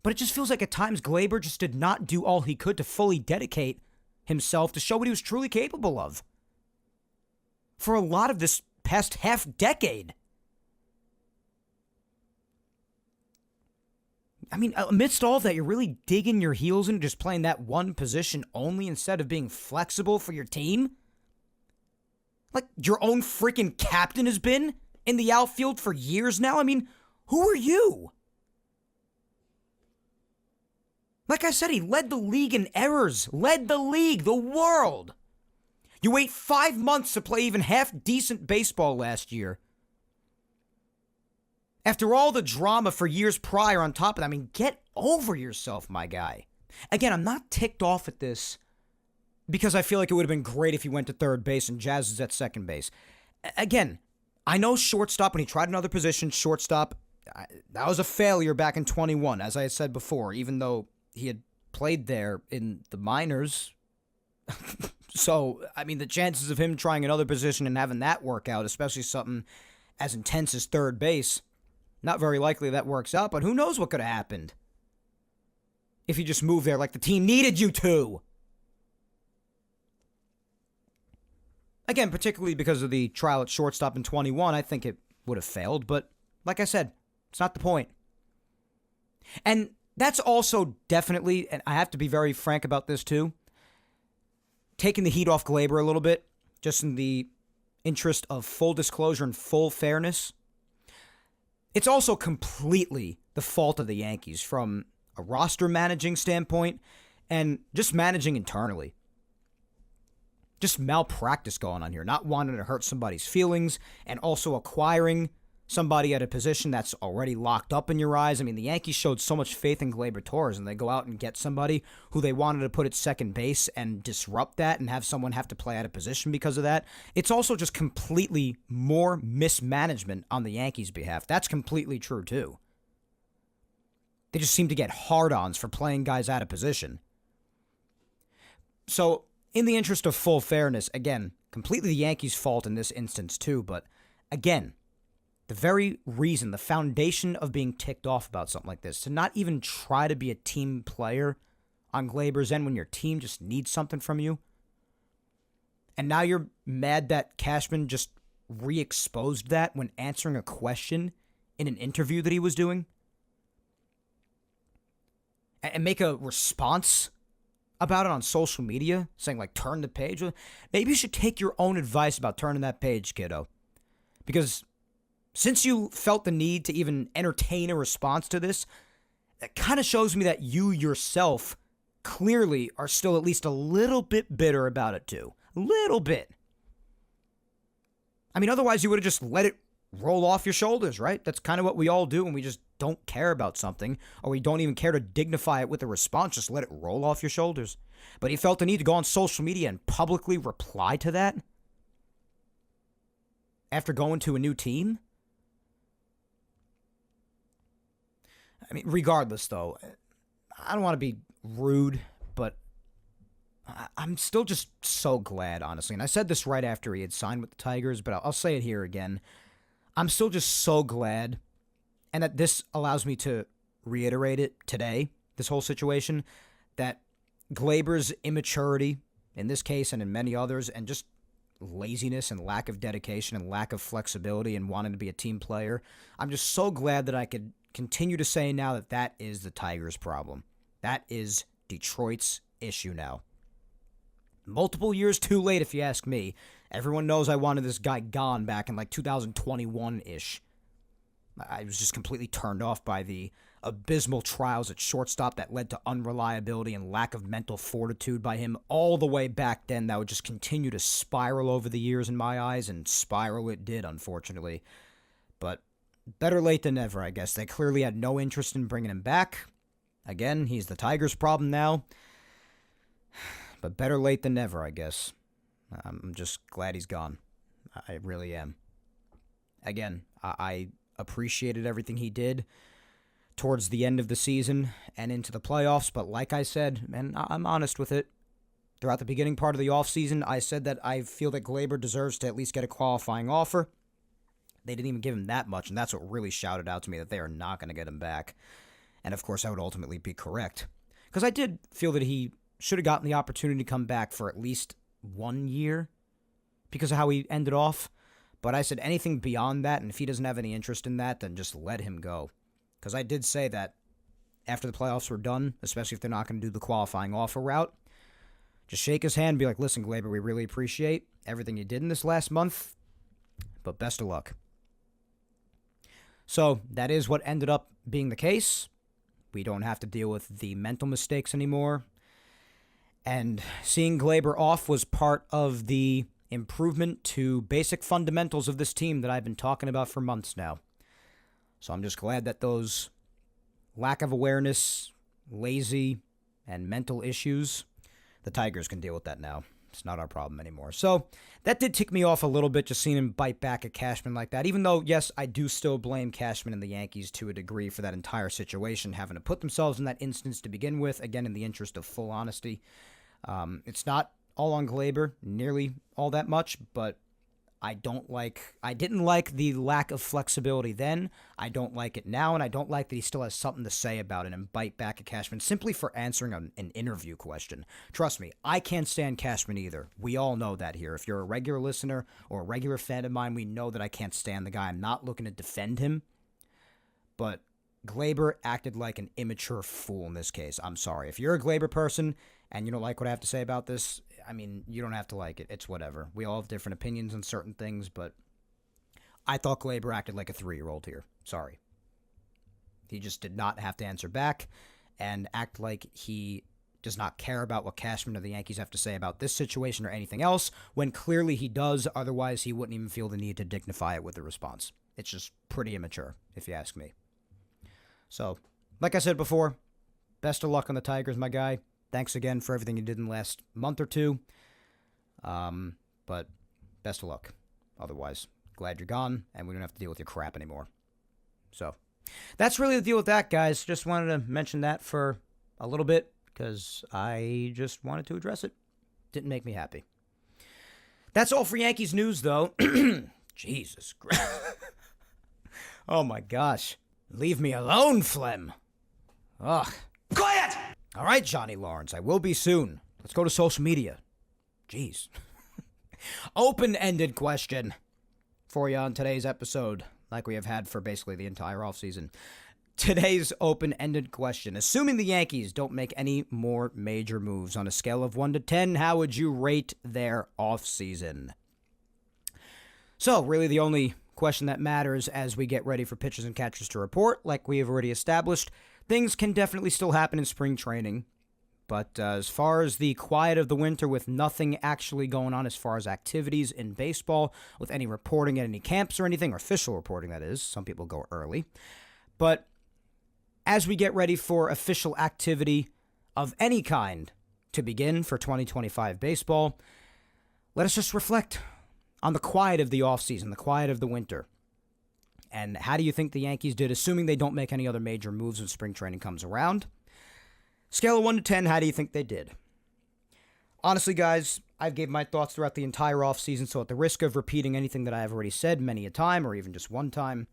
But it just feels like at times Gleyber just did not do all he could to fully dedicate himself to show what he was truly capable of. For a lot of this past half decade. I mean, amidst all of that, you're really digging your heels in, just playing that one position only instead of being flexible for your team? Like your own freaking captain has been in the outfield for years now? I mean, who are you? Like I said, he led the league in errors. Led the league, the world. You wait 5 months to play even half-decent baseball last year. After all the drama for years prior on top of that, I mean, get over yourself, my guy. Again, I'm not ticked off at this because I feel like it would have been great if he went to third base and Jazz is at second base. Again, I know shortstop, when he tried another position, shortstop, that was a failure back in 21, as I had said before, even though he had played there in the minors. So, I mean, the chances of him trying another position and having that work out, especially something as intense as third base, not very likely that works out, but who knows what could have happened if you just moved there like the team needed you to. Again, particularly because of the trial at shortstop in 21, I think it would have failed, but like I said, it's not the point. And that's also definitely, and I have to be very frank about this too, taking the heat off Gleyber a little bit, just in the interest of full disclosure and full fairness. It's also completely the fault of the Yankees from a roster managing standpoint and just managing internally. Just malpractice going on here, not wanting to hurt somebody's feelings and also acquiring somebody at a position that's already locked up in your eyes. I mean, the Yankees showed so much faith in Gleyber Torres, and they go out and get somebody who they wanted to put at second base and disrupt that and have someone have to play out of position because of that. It's also just completely more mismanagement on the Yankees' behalf. That's completely true, too. They just seem to get hard-ons for playing guys out of position. So, in the interest of full fairness, again, completely the Yankees' fault in this instance, too, but again, the very reason, the foundation of being ticked off about something like this, to not even try to be a team player on Gleyber's end when your team just needs something from you. And now you're mad that Cashman just re-exposed that when answering a question in an interview that he was doing. And make a response about it on social media, saying like, turn the page. Maybe you should take your own advice about turning that page, kiddo. Because since you felt the need to even entertain a response to this, that kind of shows me that you yourself clearly are still at least a little bit bitter about it too. A little bit. I mean, otherwise you would have just let it roll off your shoulders, right? That's kind of what we all do when we just don't care about something, or we don't even care to dignify it with a response. Just let it roll off your shoulders. But he felt the need to go on social media and publicly reply to that after going to a new team? I mean, regardless, though, I don't want to be rude, but I'm still just so glad, honestly. And I said this right after he had signed with the Tigers, but I'll say it here again. I'm still just so glad, and that this allows me to reiterate it today, this whole situation, that Gleyber's immaturity, in this case and in many others, and just laziness and lack of dedication and lack of flexibility and wanting to be a team player, I'm just so glad that I could continue to say now that that is the Tigers' problem. That is Detroit's issue now. Multiple years too late, if you ask me. Everyone knows I wanted this guy gone back in like 2021-ish. I was just completely turned off by the abysmal trials at shortstop that led to unreliability and lack of mental fortitude by him all the way back then. That would just continue to spiral over the years in my eyes, and spiral it did, unfortunately. But better late than never, I guess. They clearly had no interest in bringing him back. Again, he's the Tigers' problem now. But better late than never, I guess. I'm just glad he's gone. I really am. Again, I appreciated everything he did towards the end of the season and into the playoffs, but like I said, and I'm honest with it, throughout the beginning part of the offseason, I said that I feel that Gleyber deserves to at least get a qualifying offer. They didn't even give him that much, and that's what really shouted out to me that they are not going to get him back. And of course, I would ultimately be correct. Because I did feel that he should have gotten the opportunity to come back for at least 1 year because of how he ended off. But I said anything beyond that, and if he doesn't have any interest in that, then just let him go. Because I did say that after the playoffs were done, especially if they're not going to do the qualifying offer route, just shake his hand and be like, listen, Gleyber, we really appreciate everything you did in this last month, but best of luck. So that is what ended up being the case. We don't have to deal with the mental mistakes anymore. And seeing Gleyber off was part of the improvement to basic fundamentals of this team that I've been talking about for months now. So I'm just glad that those lack of awareness, lazy, and mental issues, the Tigers can deal with that now. It's not our problem anymore. So that did tick me off a little bit, just seeing him bite back at Cashman like that. Even though, yes, I do still blame Cashman and the Yankees to a degree for that entire situation, having to put themselves in that instance to begin with, again, in the interest of full honesty. It's not all on Gleyber, nearly all that much, but I didn't like the lack of flexibility then. I don't like it now, and I don't like that he still has something to say about it and bite back at Cashman simply for answering an interview question. Trust me, I can't stand Cashman either. We all know that here. If you're a regular listener or a regular fan of mine, we know that I can't stand the guy. I'm not looking to defend him, but Gleyber acted like an immature fool in this case. I'm sorry. If you're a Gleyber person and you don't like what I have to say about this, I mean, you don't have to like it. It's whatever. We all have different opinions on certain things, but I thought Gleyber acted like a 3-year-old here. Sorry. He just did not have to answer back and act like he does not care about what Cashman or the Yankees have to say about this situation or anything else, when clearly he does. Otherwise, he wouldn't even feel the need to dignify it with a response. It's just pretty immature, if you ask me. So, like I said before, best of luck on the Tigers, my guy. Thanks again for everything you did in the last month or two. But best of luck. Otherwise, glad you're gone, and we don't have to deal with your crap anymore. So, that's really the deal with that, guys. Just wanted to mention that for a little bit, because I just wanted to address it. Didn't make me happy. That's all for Yankees news, though. Jesus Christ. Oh, my gosh. Leave me alone, Flem. Ugh. Quiet! All right, Johnny Lawrence, I will be soon. Let's go to social media. Jeez. Open-ended question for you on today's episode, like we have had for basically the entire offseason. Today's open-ended question. Assuming the Yankees don't make any more major moves, on a scale of 1 to 10, how would you rate their offseason? So, really the only question that matters as we get ready for pitchers and catchers to report, like we have already established, things can definitely still happen in spring training. But as far as the quiet of the winter with nothing actually going on as far as activities in baseball, with any reporting at any camps or anything, or official reporting that is, some people go early. But as we get ready for official activity of any kind to begin for 2025 baseball, let us just reflect on the quiet of the offseason, the quiet of the winter. And how do you think the Yankees did, assuming they don't make any other major moves when spring training comes around? Scale of 1 to 10, how do you think they did? Honestly, guys, I've gave my thoughts throughout the entire offseason, so at the risk of repeating anything that I have already said many a time, or even just one time,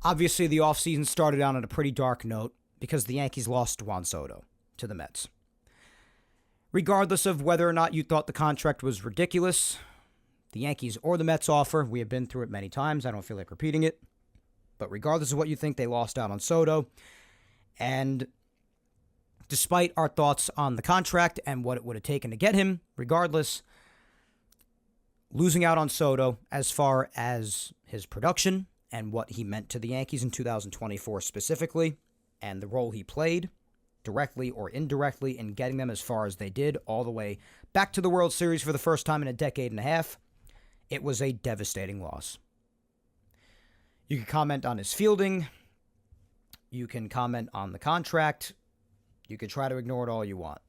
obviously the offseason started out on a pretty dark note because the Yankees lost Juan Soto to the Mets. Regardless of whether or not you thought the contract was ridiculous, the Yankees or the Mets offer, we have been through it many times, I don't feel like repeating it, but regardless of what you think, they lost out on Soto, and despite our thoughts on the contract and what it would have taken to get him, regardless, losing out on Soto as far as his production and what he meant to the Yankees in 2024 specifically, and the role he played, directly or indirectly, in getting them as far as they did, all the way back to the World Series for the first time in a decade and a half, it was a devastating loss. You could comment on his fielding, You can comment on the contract. You can try to ignore it all you want.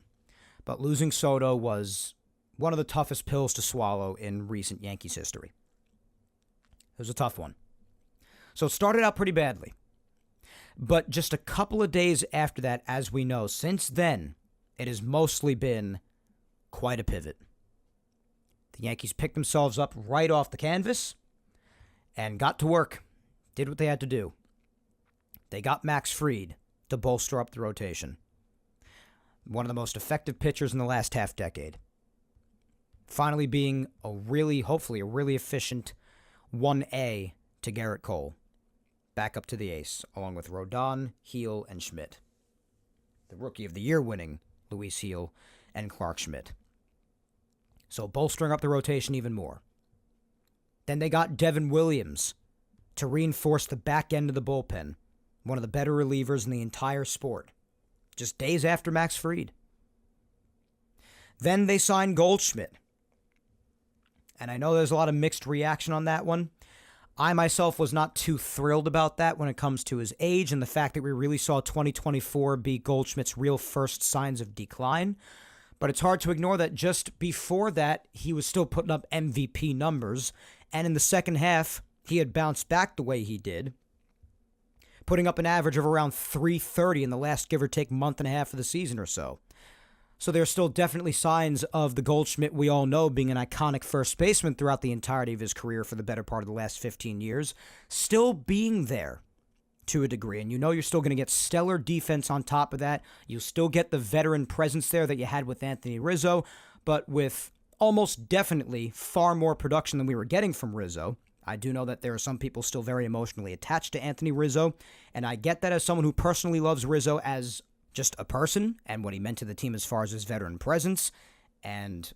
But losing Soto was one of the toughest pills to swallow in recent Yankees history. It was a tough one. So it started out pretty badly. But just a couple of days after that, as we know, since then, it has mostly been quite a pivot. The Yankees picked themselves up right off the canvas and got to work, did what they had to do. They got Max Fried to bolster up the rotation. One of the most effective pitchers in the last half decade. Finally being hopefully a really efficient 1A to Garrett Cole. Back up to the ace, along with Rodon, Heel, and Schmidt. The Rookie of the Year winning Luis Heel and Clark Schmidt. So bolstering up the rotation even more. Then they got Devin Williams to reinforce the back end of the bullpen. One of the better relievers in the entire sport. Just days after Max Fried. Then they signed Goldschmidt. And I know there's a lot of mixed reaction on that one. I myself was not too thrilled about that when it comes to his age and the fact that we really saw 2024 be Goldschmidt's real first signs of decline. But it's hard to ignore that just before that, he was still putting up MVP numbers. And in the second half, he had bounced back the way he did, putting up an average of around 330 in the last give or take month and a half of the season or so. So there's still definitely signs of the Goldschmidt we all know being an iconic first baseman throughout the entirety of his career for the better part of the last 15 years, still being there to a degree. And you know you're still going to get stellar defense on top of that. You'll still get the veteran presence there that you had with Anthony Rizzo, but with almost definitely far more production than we were getting from Rizzo. I do know that there are some people still very emotionally attached to Anthony Rizzo, and I get that as someone who personally loves Rizzo as just a person and what he meant to the team as far as his veteran presence and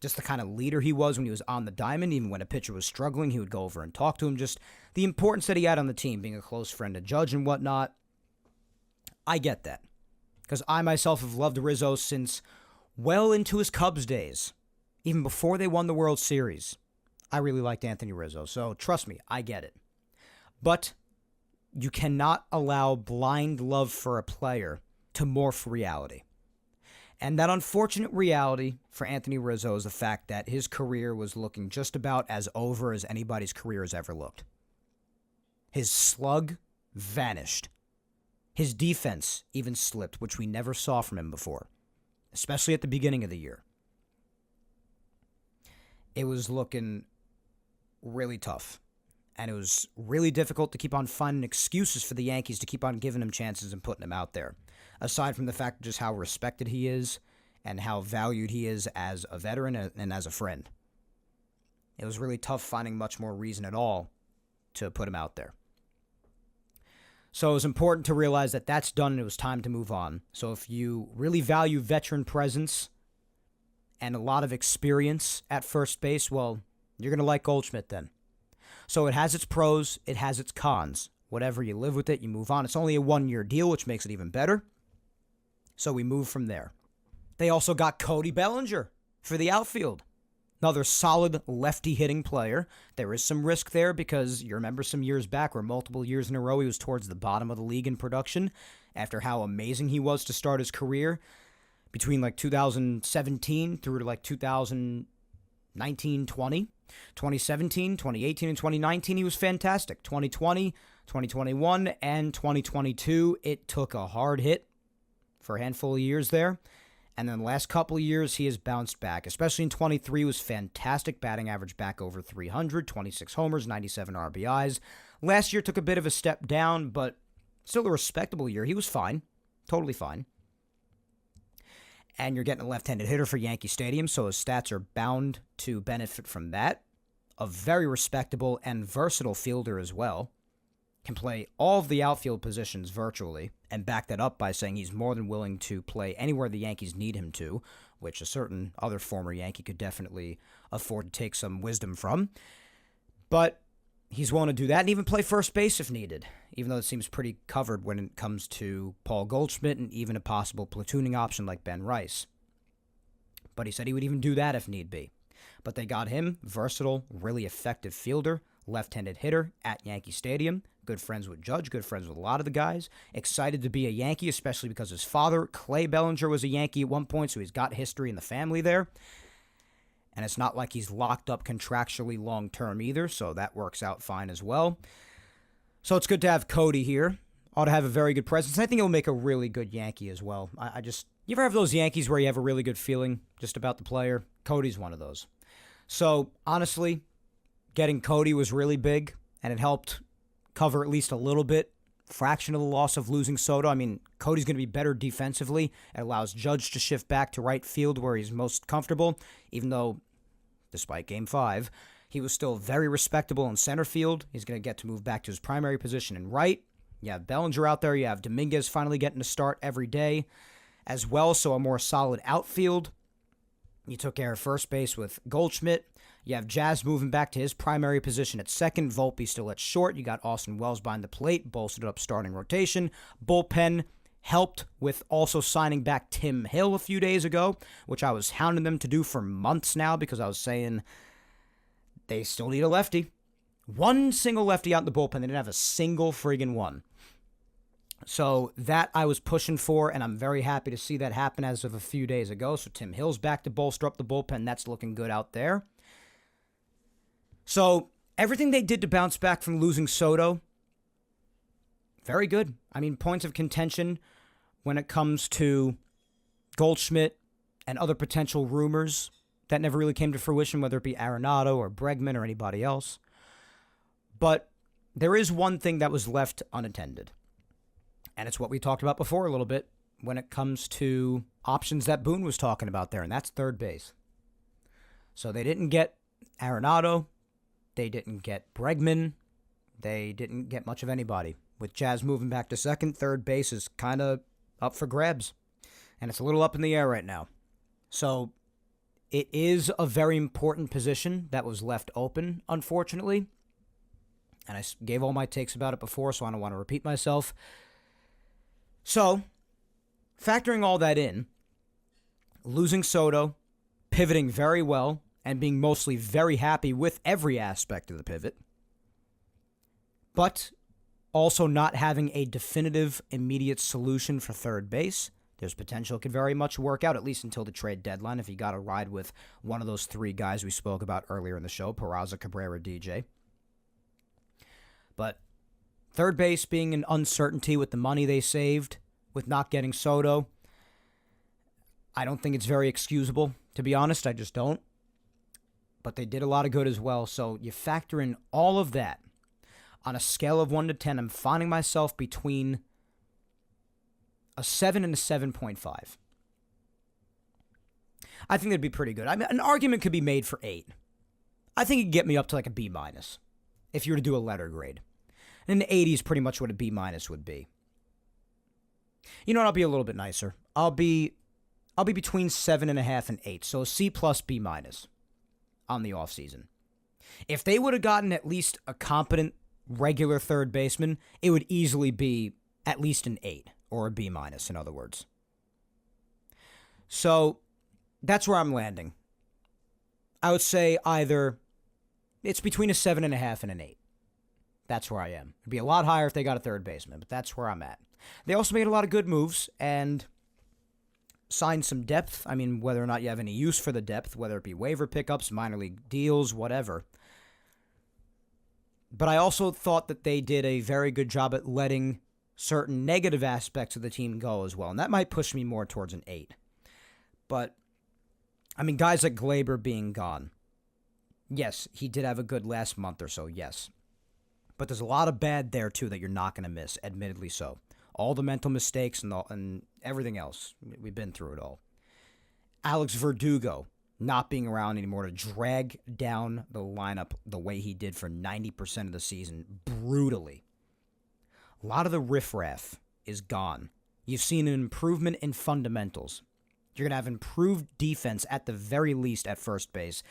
just the kind of leader he was when he was on the diamond. Even when a pitcher was struggling, he would go over and talk to him. Just the importance that he had on the team, being a close friend to Judge and whatnot. I get that because I myself have loved Rizzo since well into his Cubs days, even before they won the World Series. I really liked Anthony Rizzo, so trust me, I get it. But you cannot allow blind love for a player to morph reality. And that unfortunate reality for Anthony Rizzo is the fact that his career was looking just about as over as anybody's career has ever looked. His slug vanished. His defense even slipped, which we never saw from him before, especially at the beginning of the year. It was looking really tough. And it was really difficult to keep on finding excuses for the Yankees to keep on giving him chances and putting him out there. Aside from the fact of just how respected he is and how valued he is as a veteran and as a friend. It was really tough finding much more reason at all to put him out there. So it was important to realize that that's done and it was time to move on. So if you really value veteran presence and a lot of experience at first base, well, you're going to like Goldschmidt then. So it has its pros, it has its cons. Whatever, you live with it, you move on. It's only a 1-year deal, which makes it even better. So we move from there. They also got Cody Bellinger for the outfield. Another solid lefty hitting player. There is some risk there because you remember some years back where multiple years in a row he was towards the bottom of the league in production after how amazing he was to start his career between like 2017 through to like 2019, 20. 2017, 2018, and 2019, he was fantastic. 2020, 2021, and 2022, it took a hard hit for a handful of years there. And then the last couple of years, he has bounced back. Especially in 23, he was fantastic. Batting average back over 300, 26 homers, 97 RBIs. Last year took a bit of a step down, but still a respectable year. He was fine. Totally fine. And you're getting a left-handed hitter for Yankee Stadium, so his stats are bound to benefit from that. A very respectable and versatile fielder as well. Can play all of the outfield positions virtually, and back that up by saying he's more than willing to play anywhere the Yankees need him to, which a certain other former Yankee could definitely afford to take some wisdom from. But he's willing to do that and even play first base if needed, even though it seems pretty covered when it comes to Paul Goldschmidt and even a possible platooning option like Ben Rice. But he said he would even do that if need be. But they got him, versatile, really effective fielder, left-handed hitter at Yankee Stadium. good friends with Judge, good friends with a lot of the guys. Excited to be a Yankee, especially because his father, Clay Bellinger, was a Yankee at one point, so he's got history in the family there. And it's not like he's locked up contractually long-term either, so that works out fine as well. So it's good to have Cody here. Ought to have a very good presence. I think he'll make a really good Yankee as well. You ever have those Yankees where you have a really good feeling just about the player? Cody's one of those. So, honestly, getting Cody was really big, and it helped cover at least a little bit, fraction of the loss of losing Soto. I mean, Cody's going to be better defensively. It allows Judge to shift back to right field where he's most comfortable, even though, despite Game 5, he was still very respectable in center field. He's going to get to move back to his primary position in right. You have Bellinger out there. You have Dominguez finally getting to start every day as well, so a more solid outfield. You took care of first base with Goldschmidt. You have Jazz moving back to his primary position at second. Volpe still at short. You got Austin Wells behind the plate, bolstered up starting rotation. Bullpen helped with also signing back Tim Hill a few days ago, which I was hounding them to do for months now because I was saying they still need a lefty. One single lefty out in the bullpen. They didn't have a single friggin' one. So that I was pushing for, and I'm very happy to see that happen as of a few days ago. So Tim Hill's back to bolster up the bullpen. That's looking good out there. So everything they did to bounce back from losing Soto, very good. I mean, points of contention when it comes to Goldschmidt and other potential rumors that never really came to fruition, whether it be Arenado or Bregman or anybody else. But there is one thing that was left unattended. And it's what we talked about before a little bit when it comes to options that Boone was talking about there, and that's third base. So they didn't get Arenado. They didn't get Bregman. They didn't get much of anybody. With Jazz moving back to second, third base is kind of up for grabs. And it's a little up in the air right now. So it is a very important position that was left open, unfortunately. And I gave all my takes about it before, so I don't want to repeat myself. So, factoring all that in, losing Soto, pivoting very well, and being mostly very happy with every aspect of the pivot, but also not having a definitive, immediate solution for third base, there's potential it could very much work out, at least until the trade deadline, if you got to ride with one of those three guys we spoke about earlier in the show, Peraza, Cabrera, DJ. But third base being an uncertainty with the money they saved, with not getting Soto, I don't think it's very excusable, to be honest. I just don't. But they did a lot of good as well. So you factor in all of that. On a scale of 1 to 10, I'm finding myself between a 7 and a 7.5. I think that'd be pretty good. I mean, an argument could be made for 8. I think it'd get me up to like a B- if you were to do a letter grade. And an 80 is pretty much what a B- would be. You know what? I'll be a little bit nicer. I'll be between 7.5 and 8. So a C plus B- on the offseason. If they would have gotten at least a competent regular third baseman, it would easily be at least an 8 or a B-, in other words. So that's where I'm landing. I would say either it's between a 7.5 and an 8. That's where I am. It'd be a lot higher if they got a third baseman, but that's where I'm at. They also made a lot of good moves and signed some depth. I mean, whether or not you have any use for the depth, whether it be waiver pickups, minor league deals, whatever. But I also thought that they did a very good job at letting certain negative aspects of the team go as well. And that might push me more towards an 8. But, I mean, guys like Gleyber being gone. Yes, he did have a good last month or so, yes. But there's a lot of bad there, too, that you're not going to miss, admittedly so. All the mental mistakes and everything else. We've been through it all. Alex Verdugo not being around anymore to drag down the lineup the way he did for 90% of the season brutally. A lot of the riffraff is gone. You've seen an improvement in fundamentals. You're going to have improved defense at the very least at first base.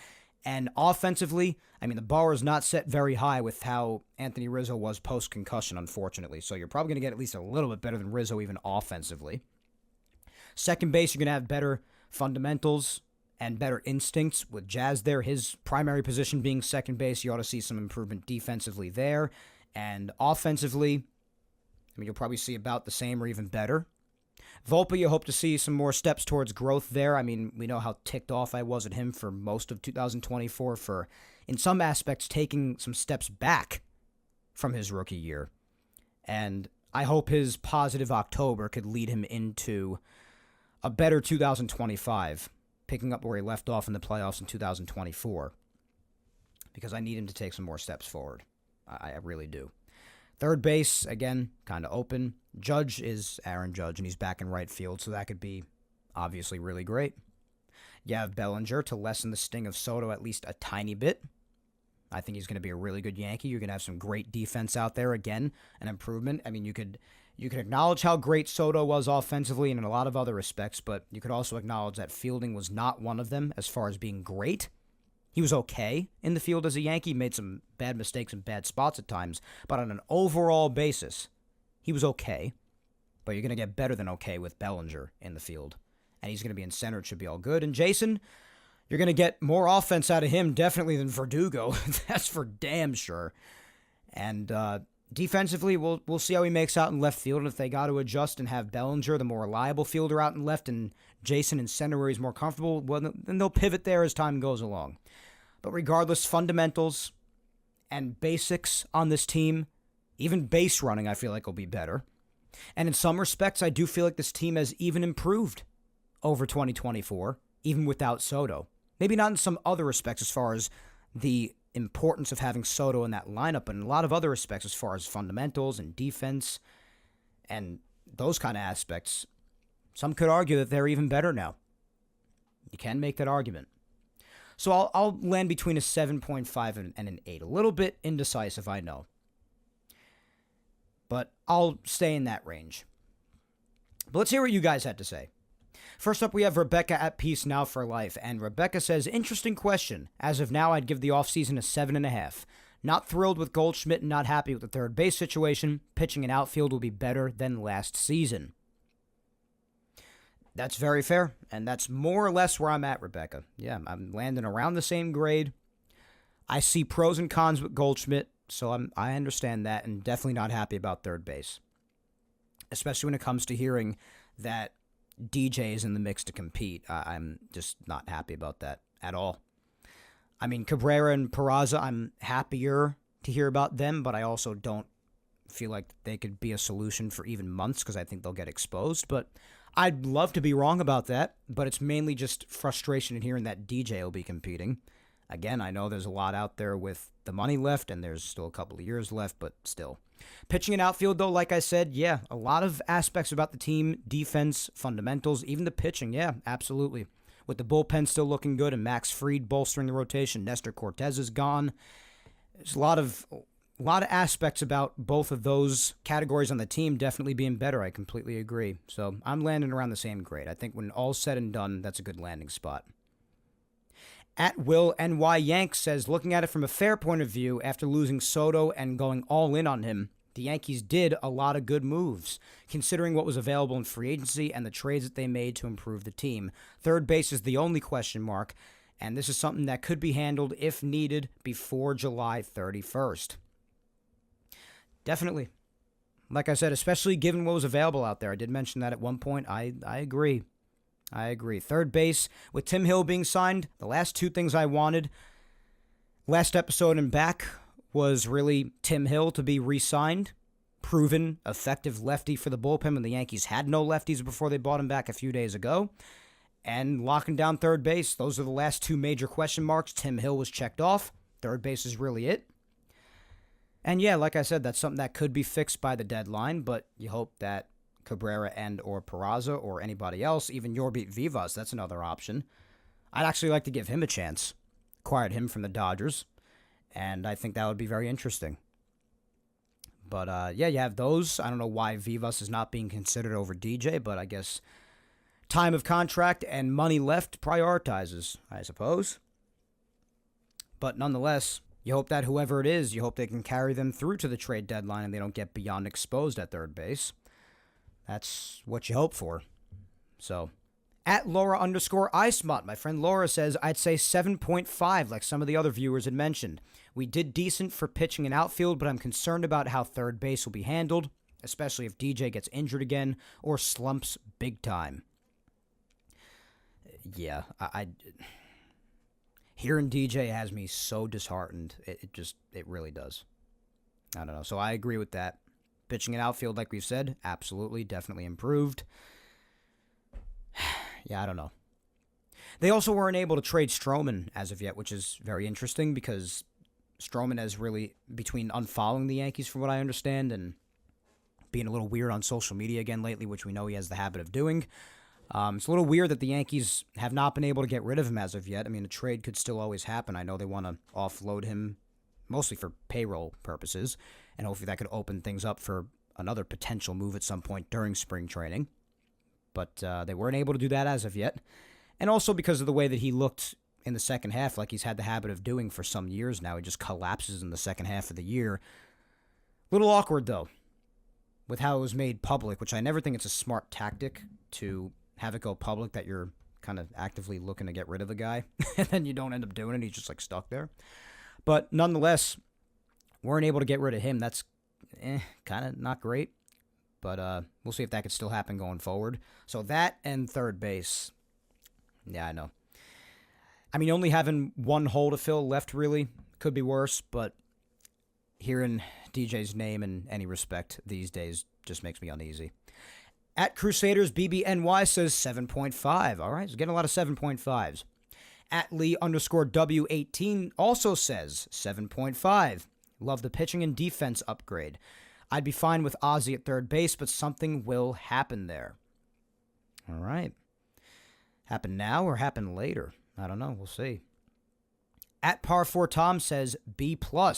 And offensively, I mean, the bar is not set very high with how Anthony Rizzo was post-concussion, unfortunately. So you're probably going to get at least a little bit better than Rizzo even offensively. Second base, you're going to have better fundamentals and better instincts with Jazz there. His primary position being second base, you ought to see some improvement defensively there. And offensively, you'll probably see about the same or even better. Volpe, you hope to see some more steps towards growth there. We know how ticked off I was at him for most of 2024 for, in some aspects, taking some steps back from his rookie year. And I hope his positive October could lead him into a better 2025, picking up where he left off in the playoffs in 2024. Because I need him to take some more steps forward. I really do. Third base, again, kind of open. Judge is Aaron Judge, and he's back in right field, so that could be obviously really great. You have Bellinger to lessen the sting of Soto at least a tiny bit. I think he's going to be a really good Yankee. You're going to have some great defense out there. Again, an improvement. You could acknowledge how great Soto was offensively and in a lot of other respects, but you could also acknowledge that fielding was not one of them as far as being great. He was okay in the field as a Yankee, made some bad mistakes in bad spots at times, but on an overall basis, he was okay. But you're going to get better than okay with Bellinger in the field. And he's going to be in center. It should be all good. And Jason, you're going to get more offense out of him definitely than Verdugo. That's for damn sure. And defensively, we'll see how he makes out in left field. And if they got to adjust and have Bellinger, the more reliable fielder, out in left, and Jason in center where he's more comfortable, well, then they'll pivot there as time goes along. But regardless, fundamentals and basics on this team, even base running, I feel like will be better. And in some respects, I do feel like this team has even improved over 2024, even without Soto. Maybe not in some other respects as far as the importance of having Soto in that lineup, but in a lot of other respects as far as fundamentals and defense and those kind of aspects, some could argue that they're even better now. You can make that argument. So I'll land between a 7.5 and an 8. A little bit indecisive, I know. But I'll stay in that range. But let's hear what you guys had to say. First up, we have Rebecca at Peace Now for Life. And Rebecca says, interesting question. As of now, I'd give the offseason a 7.5. Not thrilled with Goldschmidt and not happy with the third base situation. Pitching and outfield will be better than last season. That's very fair, and that's more or less where I'm at, Rebecca. Yeah, I'm landing around the same grade. I see pros and cons with Goldschmidt, so I understand that, and definitely not happy about third base. Especially when it comes to hearing that DJ is in the mix to compete. I'm just not happy about that at all. Cabrera and Peraza, I'm happier to hear about them, but I also don't feel like they could be a solution for even months because I think they'll get exposed, but I'd love to be wrong about that, but it's mainly just frustration in hearing that DJ will be competing. Again, I know there's a lot out there with the money left, and there's still a couple of years left, but still. Pitching and outfield, though, like I said, yeah, a lot of aspects about the team, defense, fundamentals, even the pitching, yeah, absolutely. With the bullpen still looking good and Max Fried bolstering the rotation, Nestor Cortez is gone. There's a lot of aspects about both of those categories on the team definitely being better. I completely agree. So I'm landing around the same grade. I think when all's said and done, that's a good landing spot. At Will NY Yank says, looking at it from a fair point of view, after losing Soto and going all in on him, the Yankees did a lot of good moves, considering what was available in free agency and the trades that they made to improve the team. Third base is the only question mark, and this is something that could be handled, if needed, before July 31st. Definitely. Like I said, especially given what was available out there. I did mention that at one point. I agree. Third base, with Tim Hill being signed, the last two things I wanted last episode and back was really Tim Hill to be re-signed. Proven, effective lefty for the bullpen when the Yankees had no lefties before they bought him back a few days ago. And locking down third base. Those are the last two major question marks. Tim Hill was checked off. Third base is really it. And yeah, like I said, that's something that could be fixed by the deadline, but you hope that Cabrera and or Peraza or anybody else, even Yorbeat Vivas, that's another option. I'd actually like to give him a chance. Acquired him from the Dodgers, and I think that would be very interesting. But yeah, you have those. I don't know why Vivas is not being considered over DJ, but I guess time of contract and money left prioritizes, I suppose. But nonetheless, you hope that whoever it is, you hope they can carry them through to the trade deadline and they don't get beyond exposed at third base. That's what you hope for. So, At Laura underscore Icemont, my friend Laura says, I'd say 7.5, like some of the other viewers had mentioned. We did decent for pitching and outfield, but I'm concerned about how third base will be handled, especially if DJ gets injured again or slumps big time. Yeah, hearing DJ has me so disheartened. It really does. I don't know. So I agree with that. Pitching and outfield, like we've said, absolutely, definitely improved. Yeah, I don't know. They also weren't able to trade Stroman as of yet, which is very interesting because Stroman has really, between unfollowing the Yankees from what I understand and being a little weird on social media again lately, which we know he has the habit of doing, it's a little weird that the Yankees have not been able to get rid of him as of yet. I mean, a trade could still always happen. I know they want to offload him mostly for payroll purposes, and hopefully that could open things up for another potential move at some point during spring training. But they weren't able to do that as of yet. And also because of the way that he looked in the second half, like he's had the habit of doing for some years now. He just collapses in the second half of the year. Little awkward, though, with how it was made public, which I never think it's a smart tactic to have it go public that you're kind of actively looking to get rid of the guy. And then you don't end up doing it. He's just like stuck there. But nonetheless, weren't able to get rid of him. That's kind of not great. But we'll see if that could still happen going forward. So that and third base. Yeah, I know. I mean, only having one hole to fill left really could be worse. But hearing DJ's name in any respect these days just makes me uneasy. At Crusaders BBNY says 7.5. All right, so getting a lot of 7.5s. At Lee underscore W18 also says 7.5. Love the pitching and defense upgrade. I'd be fine with Ozzy at third base, but something will happen there. All right. Happen now or happen later? I don't know. We'll see. At Par4 Tom says B+. Well,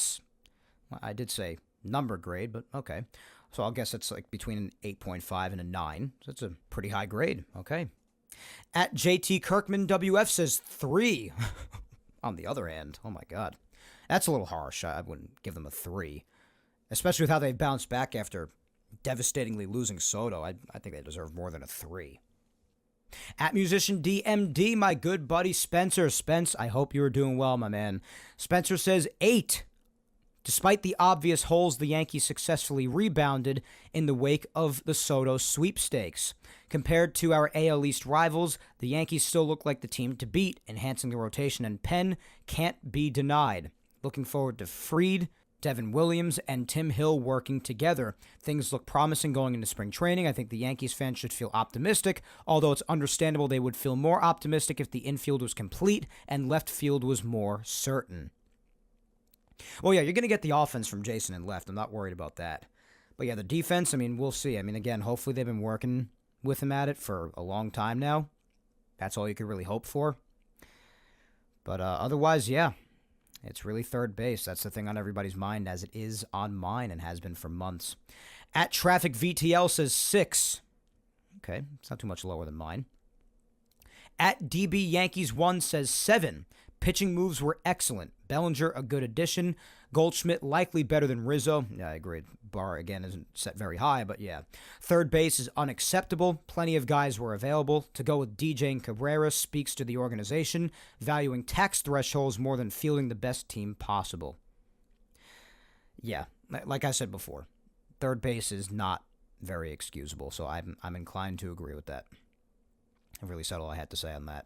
I did say number grade, but okay. So I'll guess it's like between an 8.5 and a 9. So it's a pretty high grade. Okay. At JT Kirkman WF says 3. On the other hand, oh my God. That's a little harsh. I wouldn't give them a 3. Especially with how they've bounced back after devastatingly losing Soto. I think they deserve more than a 3. At Musician DMD, my good buddy Spencer. Spence, I hope you are doing well, my man. Spencer says 8. Despite the obvious holes, the Yankees successfully rebounded in the wake of the Soto sweepstakes. Compared to our AL East rivals, the Yankees still look like the team to beat, enhancing the rotation, and Penn can't be denied. Looking forward to Fried, Devin Williams, and Tim Hill working together. Things look promising going into spring training. I think the Yankees fans should feel optimistic, although it's understandable they would feel more optimistic if the infield was complete and left field was more certain. Well, yeah, you're going to get the offense from Jason and left. I'm not worried about that. But yeah, the defense, I mean, we'll see. I mean, again, hopefully they've been working with him at it for a long time now. That's all you could really hope for. But otherwise, yeah, it's really third base. That's the thing on everybody's mind, as it is on mine and has been for months. At Traffic VTL says 6. Okay, it's not too much lower than mine. At DB Yankees 1 says 7. Pitching moves were excellent. Bellinger, a good addition. Goldschmidt, likely better than Rizzo. Yeah, I agree. Bar, again, isn't set very high, but yeah. Third base is unacceptable. Plenty of guys were available. To go with DJ and Cabrera speaks to the organization, valuing tax thresholds more than fielding the best team possible. Yeah, like I said before, third base is not very excusable, so I'm inclined to agree with that. I really said all I had to say on that.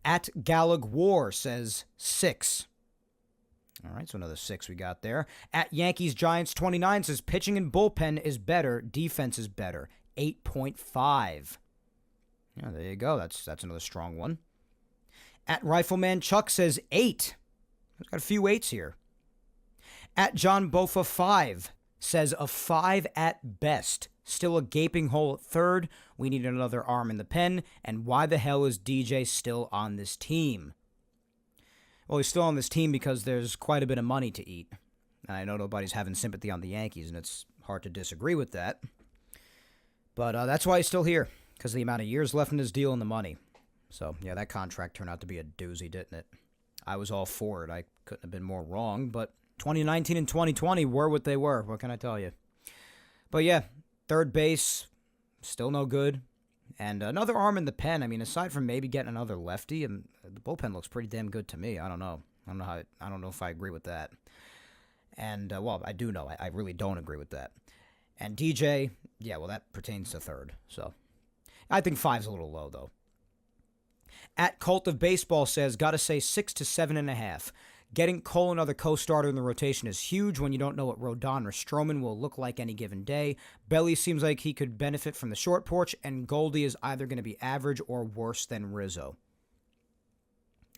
At Gallag War says 6. All right, so another 6 we got there. At Yankees Giants 29 says pitching and bullpen is better, defense is better. 8.5. Yeah, there you go. That's another strong one. At Rifleman Chuck says 8. We've got a few 8s here. At John Bofa 5 says a 5 at best. Still a gaping hole at third. We need another arm in the pen. And why the hell is DJ still on this team? Well, he's still on this team because there's quite a bit of money to eat. And I know nobody's having sympathy on the Yankees, and it's hard to disagree with that. But that's why he's still here, because of the amount of years left in his deal and the money. So, yeah, that contract turned out to be a doozy, didn't it? I was all for it. I couldn't have been more wrong, but 2019 and 2020 were what they were. What can I tell you? But, yeah, third base, still no good. And another arm in the pen. I mean, aside from maybe getting another lefty, and the bullpen looks pretty damn good to me. I don't know. I don't know if I agree with that. And well, I do know. I really don't agree with that. And DJ, yeah, well, that pertains to third. So I think 5's a little low though. At Cult of Baseball says, gotta say 6 to 7.5. Getting Cole another co-starter in the rotation is huge when you don't know what Rodon or Stroman will look like any given day. Belly seems like he could benefit from the short porch, and Goldie is either going to be average or worse than Rizzo.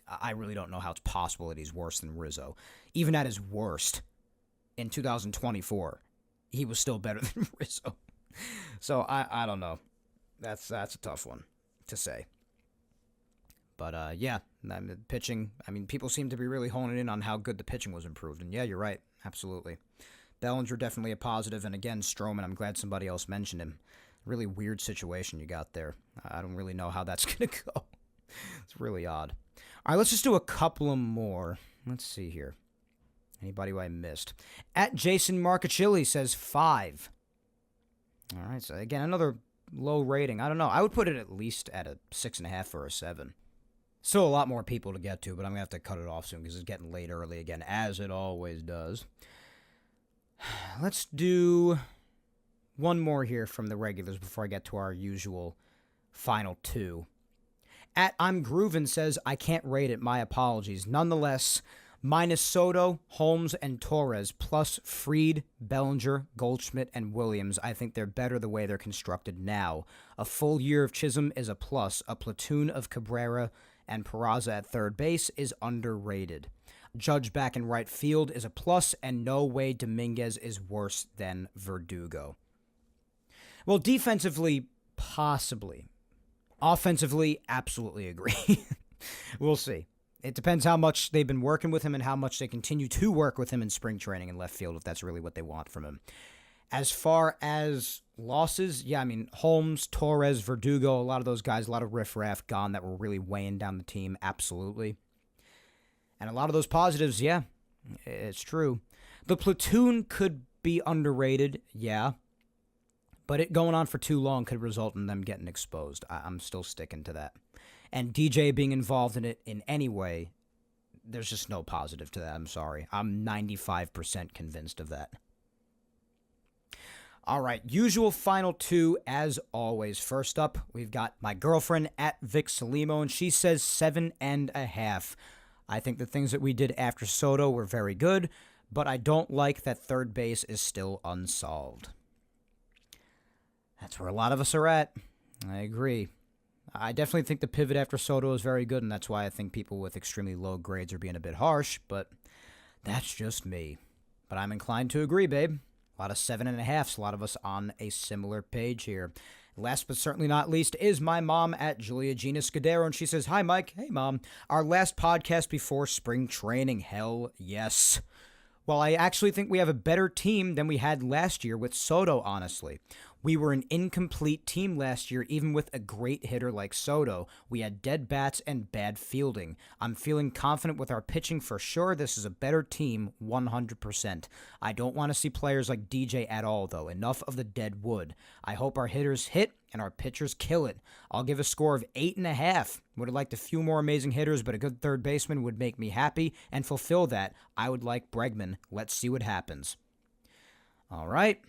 I really don't know how it's possible that he's worse than Rizzo. Even at his worst in 2024, he was still better than Rizzo. So I don't know. That's a tough one to say. But, yeah, pitching, I mean, people seem to be really honing in on how good the pitching was improved. And, yeah, you're right. Absolutely. Bellinger definitely a positive. And, again, Stroman, I'm glad somebody else mentioned him. Really weird situation you got there. I don't really know how that's going to go. It's really odd. All right, let's just do a couple of more. Let's see here. Anybody who I missed? At Jason Marcachilli says 5. All right, so, again, another low rating. I don't know. I would put it at least at a 6.5 or a 7. Still a lot more people to get to, but I'm going to have to cut it off soon because it's getting late early again, as it always does. Let's do one more here from the regulars before I get to our usual final 2. At I'm Groovin says, I can't rate it, my apologies. Nonetheless, minus Soto, Holmes, and Torres, plus Fried, Bellinger, Goldschmidt, and Williams, I think they're better the way they're constructed now. A full year of Chisholm is a plus. A platoon of Cabrera and Peraza at third base is underrated. Judge back in right field is a plus, and no way Dominguez is worse than Verdugo. Well, defensively, possibly. Offensively, absolutely agree. We'll see. It depends how much they've been working with him and how much they continue to work with him in spring training and left field, if that's really what they want from him. As far as losses, yeah, I mean, Holmes, Torres, Verdugo, a lot of those guys, a lot of riffraff gone that were really weighing down the team, absolutely. And a lot of those positives, yeah, it's true. The platoon could be underrated, yeah, but it going on for too long could result in them getting exposed. I'm still sticking to that. And DJ being involved in it in any way, there's just no positive to that. I'm sorry. I'm 95% convinced of that. All right, usual final 2 as always. First up, we've got my girlfriend at Vic Salimo, and she says 7.5. I think the things that we did after Soto were very good, but I don't like that third base is still unsolved. That's where a lot of us are at. I agree. I definitely think the pivot after Soto is very good, and that's why I think people with extremely low grades are being a bit harsh, but that's just me. But I'm inclined to agree, babe. A lot of 7.5s, a lot of us on a similar page here. Last but certainly not least is my mom at Julia Gina Scudero, and she says, hi, Mike. Hey, Mom. Our last podcast before spring training. Hell yes. Well, I actually think we have a better team than we had last year with Soto, honestly. We were an incomplete team last year, even with a great hitter like Soto. We had dead bats and bad fielding. I'm feeling confident with our pitching for sure. This is a better team, 100%. I don't want to see players like DJ at all, though. Enough of the dead wood. I hope our hitters hit and our pitchers kill it. I'll give a score of 8.5. Would have liked a few more amazing hitters, but a good third baseman would make me happy and fulfill that. I would like Bregman. Let's see what happens. All right.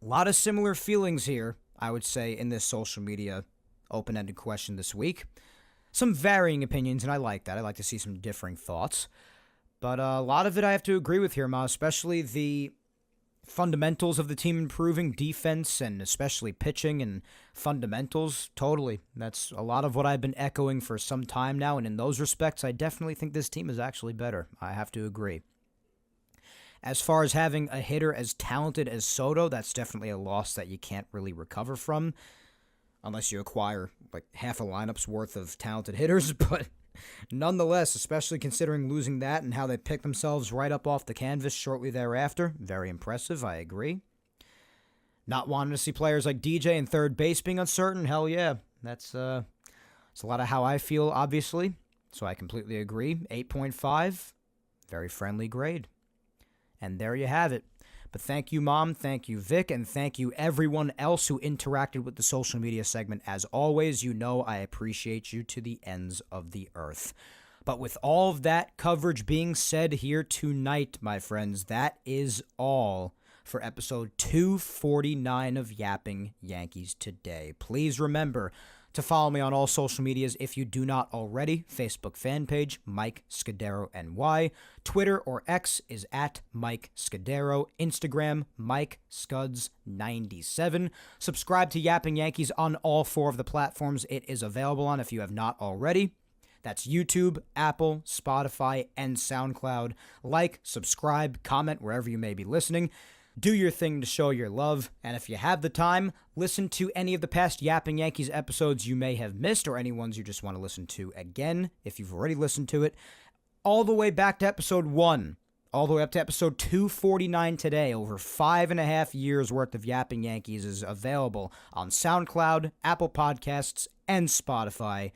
A lot of similar feelings here, I would say, in this social media open-ended question this week. Some varying opinions, and I like that. I like to see some differing thoughts. But a lot of it I have to agree with here, Ma, especially the fundamentals of the team improving, defense, and especially pitching and fundamentals. Totally. That's a lot of what I've been echoing for some time now, and in those respects, I definitely think this team is actually better. I have to agree. As far as having a hitter as talented as Soto, that's definitely a loss that you can't really recover from unless you acquire like half a lineup's worth of talented hitters. But nonetheless, especially considering losing that and how they picked themselves right up off the canvas shortly thereafter, very impressive, I agree. Not wanting to see players like DJ and third base being uncertain, hell yeah. That's a lot of how I feel, obviously. So I completely agree. 8.5, very friendly grade. And there you have it. But thank you, Mom. Thank you, Vic. And thank you, everyone else who interacted with the social media segment. As always, you know I appreciate you to the ends of the earth. But with all of that coverage being said here tonight, my friends, that is all for episode 249 of Yapping Yankees today. Please remember to follow me on all social medias if you do not already. Facebook fan page, Mike Scudero NY. Twitter or X is at Mike Scudero. Instagram, Mike Scuds97. Subscribe to Yapping Yankees on all 4 of the platforms it is available on if you have not already. That's YouTube, Apple, Spotify, and SoundCloud. Like, subscribe, comment wherever you may be listening. Do your thing to show your love, and if you have the time, listen to any of the past Yapping Yankees episodes you may have missed, or any ones you just want to listen to again, if you've already listened to it, all the way back to episode 1, all the way up to episode 249 today. Over 5.5 years worth of Yapping Yankees is available on SoundCloud, Apple Podcasts, and Spotify.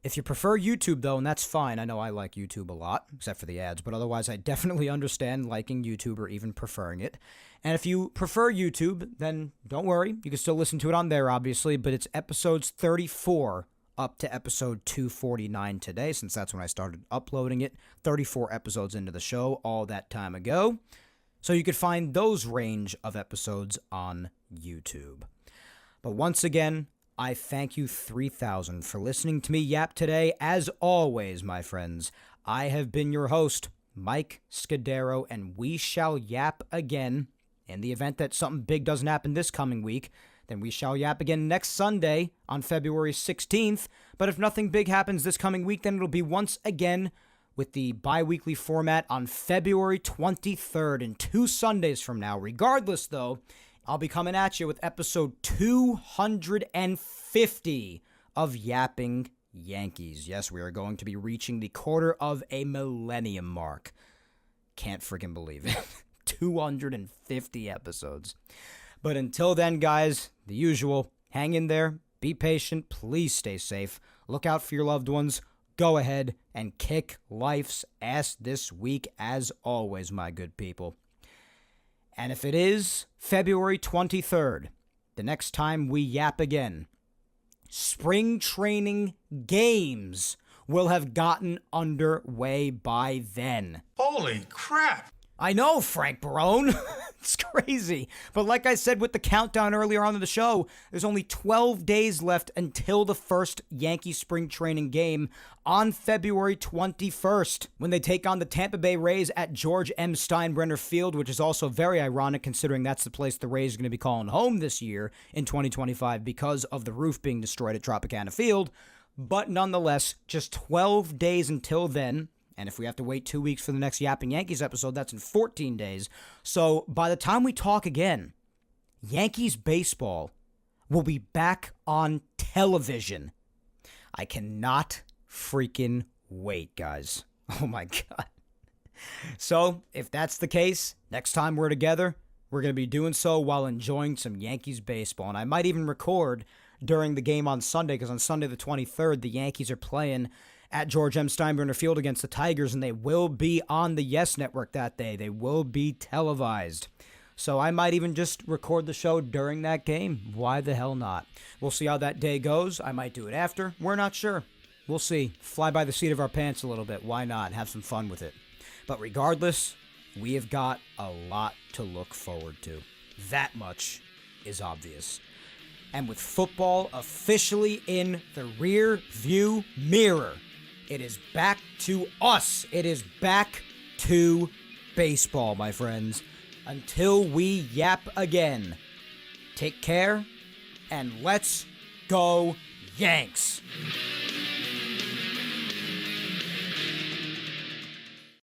If you prefer YouTube, though, and that's fine, I know I like YouTube a lot, except for the ads, but otherwise I definitely understand liking YouTube or even preferring it. And if you prefer YouTube, then don't worry, you can still listen to it on there, obviously, but it's episodes 34 up to episode 249 today, since that's when I started uploading it. 34 episodes into the show all that time ago. So you could find those range of episodes on YouTube. But once again, I thank you 3,000 for listening to me yap today. As always, my friends, I have been your host, Mike Scudero, and we shall yap again. In the event that something big doesn't happen this coming week, then we shall yap again next Sunday on February 16th. But if nothing big happens this coming week, then it'll be once again with the bi-weekly format on February 23rd, and 2 Sundays from now. Regardless, though, I'll be coming at you with episode 250 of Yapping Yankees. Yes, we are going to be reaching the quarter of a millennium mark. Can't freaking believe it. 250 episodes. But until then, guys, the usual, hang in there, be patient, please stay safe, look out for your loved ones, go ahead and kick life's ass this week as always, my good people. And if it is February 23rd, the next time we yap again, spring training games will have gotten underway by then. Holy crap! I know, Frank Barone. It's crazy. But like I said with the countdown earlier on in the show, there's only 12 days left until the first Yankee spring training game on February 21st, when they take on the Tampa Bay Rays at George M. Steinbrenner Field, which is also very ironic considering that's the place the Rays are going to be calling home this year in 2025 because of the roof being destroyed at Tropicana Field. But nonetheless, just 12 days until then. And if we have to wait 2 weeks for the next Yapping Yankees episode, that's in 14 days. So by the time we talk again, Yankees baseball will be back on television. I cannot freaking wait, guys. Oh my God. So if that's the case, next time we're together, we're going to be doing so while enjoying some Yankees baseball. And I might even record during the game on Sunday, because on Sunday the 23rd, the Yankees are playing at George M. Steinbrenner Field against the Tigers, and they will be on the Yes Network that day. They will be televised. So I might even just record the show during that game. Why the hell not? We'll see how that day goes. I might do it after. We're not sure. We'll see. Fly by the seat of our pants a little bit. Why not? Have some fun with it. But regardless, we have got a lot to look forward to. That much is obvious. And with football officially in the rear view mirror, it is back to us. It is back to baseball, my friends. Until we yap again, take care, and let's go Yanks.